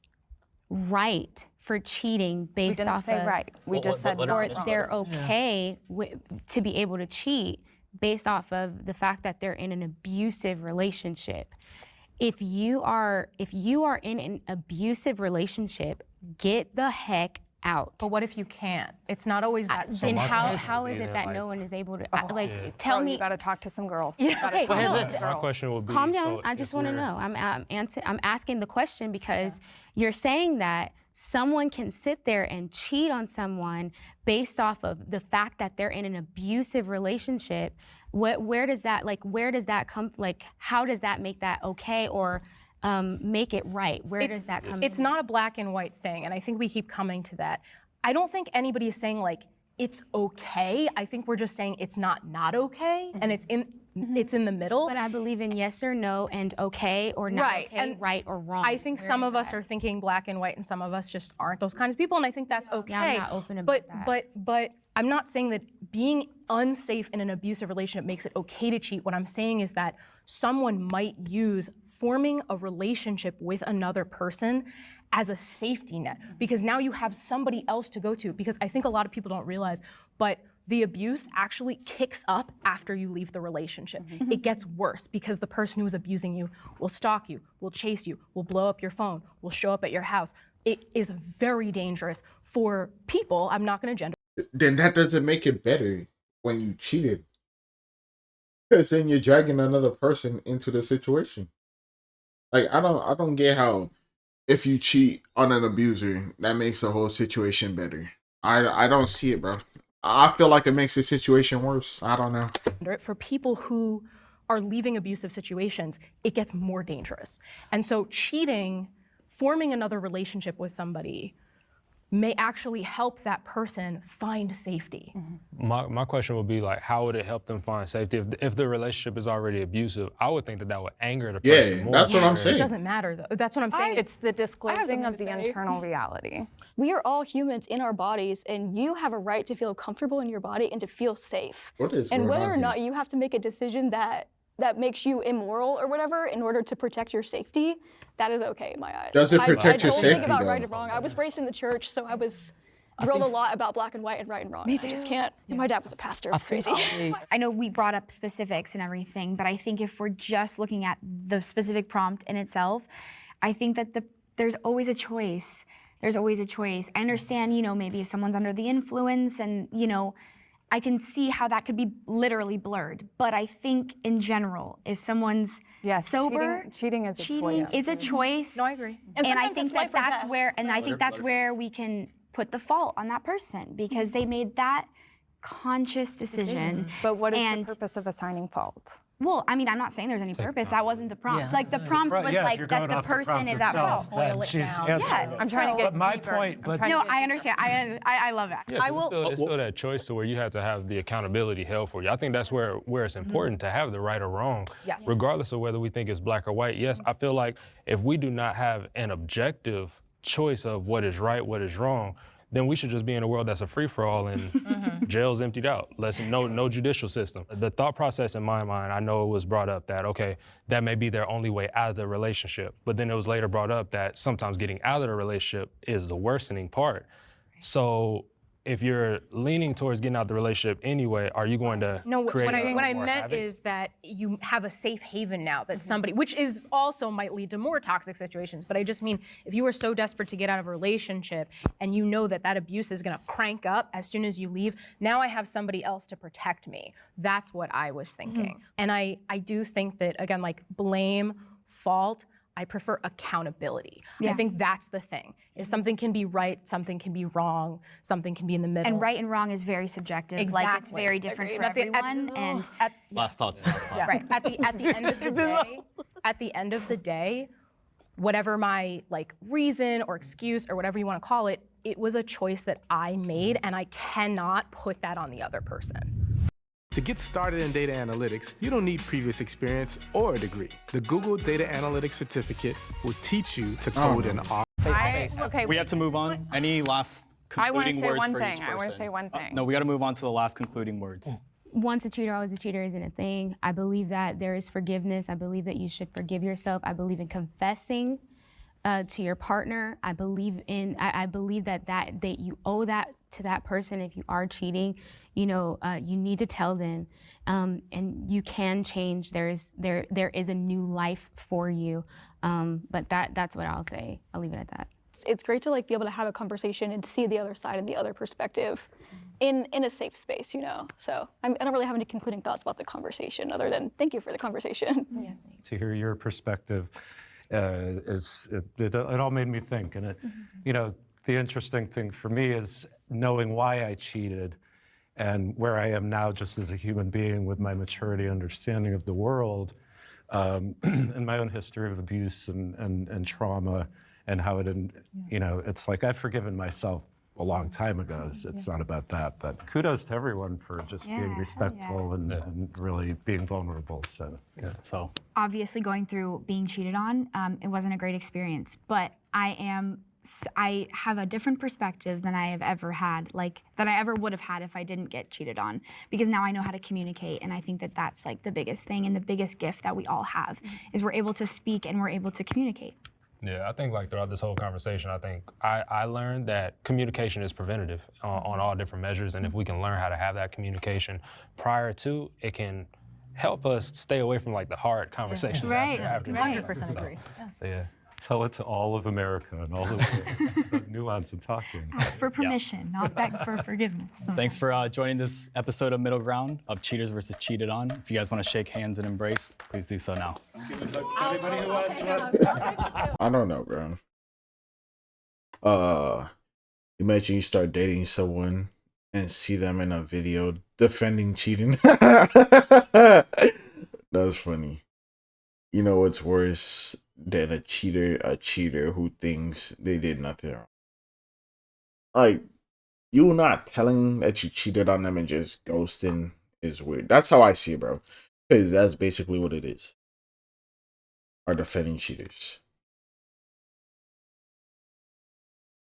right for cheating based off of right. We just said or they're okay to be able to cheat based off of the fact that they're in an abusive relationship. If you are in an abusive relationship, get the heck out. But what if you can't? It's not always that then simple. how is it that no one is able to tell me? You got to talk to some girls. Yeah, okay, My question would be, calm down. I just want to know. I'm asking the question because you're saying that someone can sit there and cheat on someone based off of the fact that they're in an abusive relationship. Where does that come? Like, how does that make that okay or make it right? Where does that come? It's not a black and white thing, and I think we keep coming to that. I don't think anybody is saying like it's okay. I think we're just saying it's not okay, and it's in the middle. But I believe in yes or no and okay or not right. okay, and right or wrong. I think some of us are thinking black and white, and some of us just aren't those kinds of people, and I think that's okay. Yeah, I'm not open about that. But I'm not saying that being unsafe in an abusive relationship makes it okay to cheat. What I'm saying is that someone might use forming a relationship with another person as a safety net, because now you have somebody else to go to. Because I think a lot of people don't realize, but the abuse actually kicks up after you leave the relationship. It gets worse because the person who is abusing you will stalk you, will chase you, will blow up your phone, will show up at your house. It is very dangerous for people. I'm not going to gender. Then that doesn't make it better when you cheated. Because then you're dragging another person into the situation. Like I don't get how if you cheat on an abuser, that makes the whole situation better. I don't see it, bro. I feel like it makes the situation worse. I don't know. For people who are leaving abusive situations, it gets more dangerous. And so cheating, forming another relationship with somebody, may actually help that person find safety. My question would be like, how would it help them find safety if the relationship is already abusive? I would think that would anger the person more. That's what I'm saying. It doesn't matter though. That's what I'm saying. It's the disclosing something of to the say. internal reality. We are all humans in our bodies, and you have a right to feel comfortable in your body and to feel safe. What is and going whether on or here? not you have to make a decision that makes you immoral or whatever in order to protect your safety, that is okay in my eyes. Does it protect I your don't safety, think about though? right and wrong. I was raised in the church, so I was drilled a lot about black and white and right and wrong. I just can't. My dad was a pastor. Crazy. I know we brought up specifics and everything, but I think if we're just looking at the specific prompt in itself, I think that there's always a choice. There's always a choice. I understand, maybe if someone's under the influence and, I can see how that could be literally blurred. But I think in general, if someone's sober, cheating is a choice. No, I agree. And I sometimes think it's life or that's death. where, and I think that's where we can put the fault on that person because they made that conscious decision. But what is the purpose of assigning fault? Well, I mean, I'm not saying there's any purpose. That wasn't the prompt. Like the prompt was like that the person is at fault. Yeah, I'm trying to get my deeper. point, but No, I understand. I love that. yeah, it's still that choice to where you have to have the accountability held for you. I think that's where it's important to have the right or wrong, Yes. regardless of whether we think it's black or white. Yes, I feel like if we do not have an objective choice of what is right, what is wrong, then we should just be in a world that's a free-for-all and jail's emptied out. No judicial system. The thought process in my mind, I know it was brought up that, okay, that may be their only way out of the relationship. But then it was later brought up that sometimes getting out of the relationship is the worsening part. So if you're leaning towards getting out the relationship anyway, are you going to No, create what I more meant havoc? is that you have a safe haven now that somebody, which is also might lead to more toxic situations, but I just mean if you are so desperate to get out of a relationship and you know that abuse is gonna crank up as soon as you leave, now I have somebody else to protect me. That's what I was thinking. And I do think that, again, like blame, fault, I prefer accountability. I think that's the thing, is something can be right, something can be wrong, something can be in the middle. And right and wrong is very subjective. Exactly. Like it's very different for Agreed. everyone. Last thoughts. Right. At the end of the day, whatever my reason or excuse or whatever you want to call it, it was a choice that I made, and I cannot put that on the other person. To get started in data analytics, you don't need previous experience or a degree. The Google Data Analytics Certificate will teach you to code in R. Okay. We have to move on. Any last concluding words for each person? I want to say one thing. No, we got to move on to the last concluding words. Once a cheater, always a cheater isn't a thing. I believe that there is forgiveness. I believe that you should forgive yourself. I believe in confessing to your partner. I believe that you owe that to that person. If you are cheating, you need to tell them, and you can change. There is a new life for you. But that's what I'll say. I'll leave it at that. It's great to be able to have a conversation and see the other side and the other perspective in a safe space, So I don't really have any concluding thoughts about the conversation other than thank you for the conversation. Yeah. To hear your perspective, it all made me think. And the interesting thing for me is knowing why I cheated and where I am now just as a human being with my maturity understanding of the world, and my own history of abuse and trauma and how it, it's like I've forgiven myself a long time ago. It's not about that, but kudos to everyone for just being respectful and really being vulnerable. So Obviously going through being cheated on, it wasn't a great experience, but I have a different perspective than I have ever had, that I ever would have had if I didn't get cheated on, because now I know how to communicate, and I think that that's the biggest thing and the biggest gift that we all have, is we're able to speak and we're able to communicate. Yeah, I think throughout this whole conversation, I think I learned that communication is preventative on all different measures, and if we can learn how to have that communication prior to, it can help us stay away from the hard conversations. Right. After 100% agree. So yeah. Tell it to all of America and all the nuance of talking. Ask for permission, not beg for forgiveness. Thanks for joining this episode of Middle Ground of Cheaters versus Cheated On. If you guys want to shake hands and embrace, please do so now. I don't know, bro. Imagine you start dating someone and see them in a video defending cheating. That's funny. You know what's worse than a cheater who thinks they did nothing wrong? Like, you not telling that you cheated on them and just ghosting is weird. That's how I see it, bro. Because that's basically what it is. Are defending cheaters.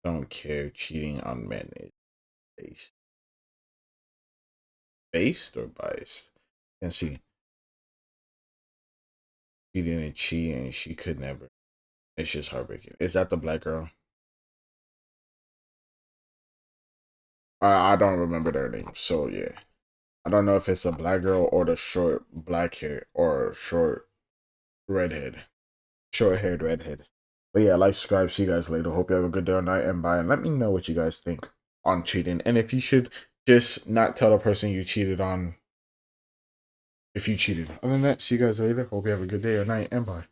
Don't care. Cheating on men is based. Based or biased? And see. She didn't cheat and she could never. It's just heartbreaking. Is that the black girl? I don't remember their name. So yeah. I don't know if it's a black girl or the short black hair or short redhead. Short haired redhead. But yeah, like, subscribe. See you guys later. Hope you have a good day or night and bye. And let me know what you guys think on cheating. And if you should just not tell the person you cheated on if you cheated. Other than that, see you guys later. Hope you have a good day or night and bye.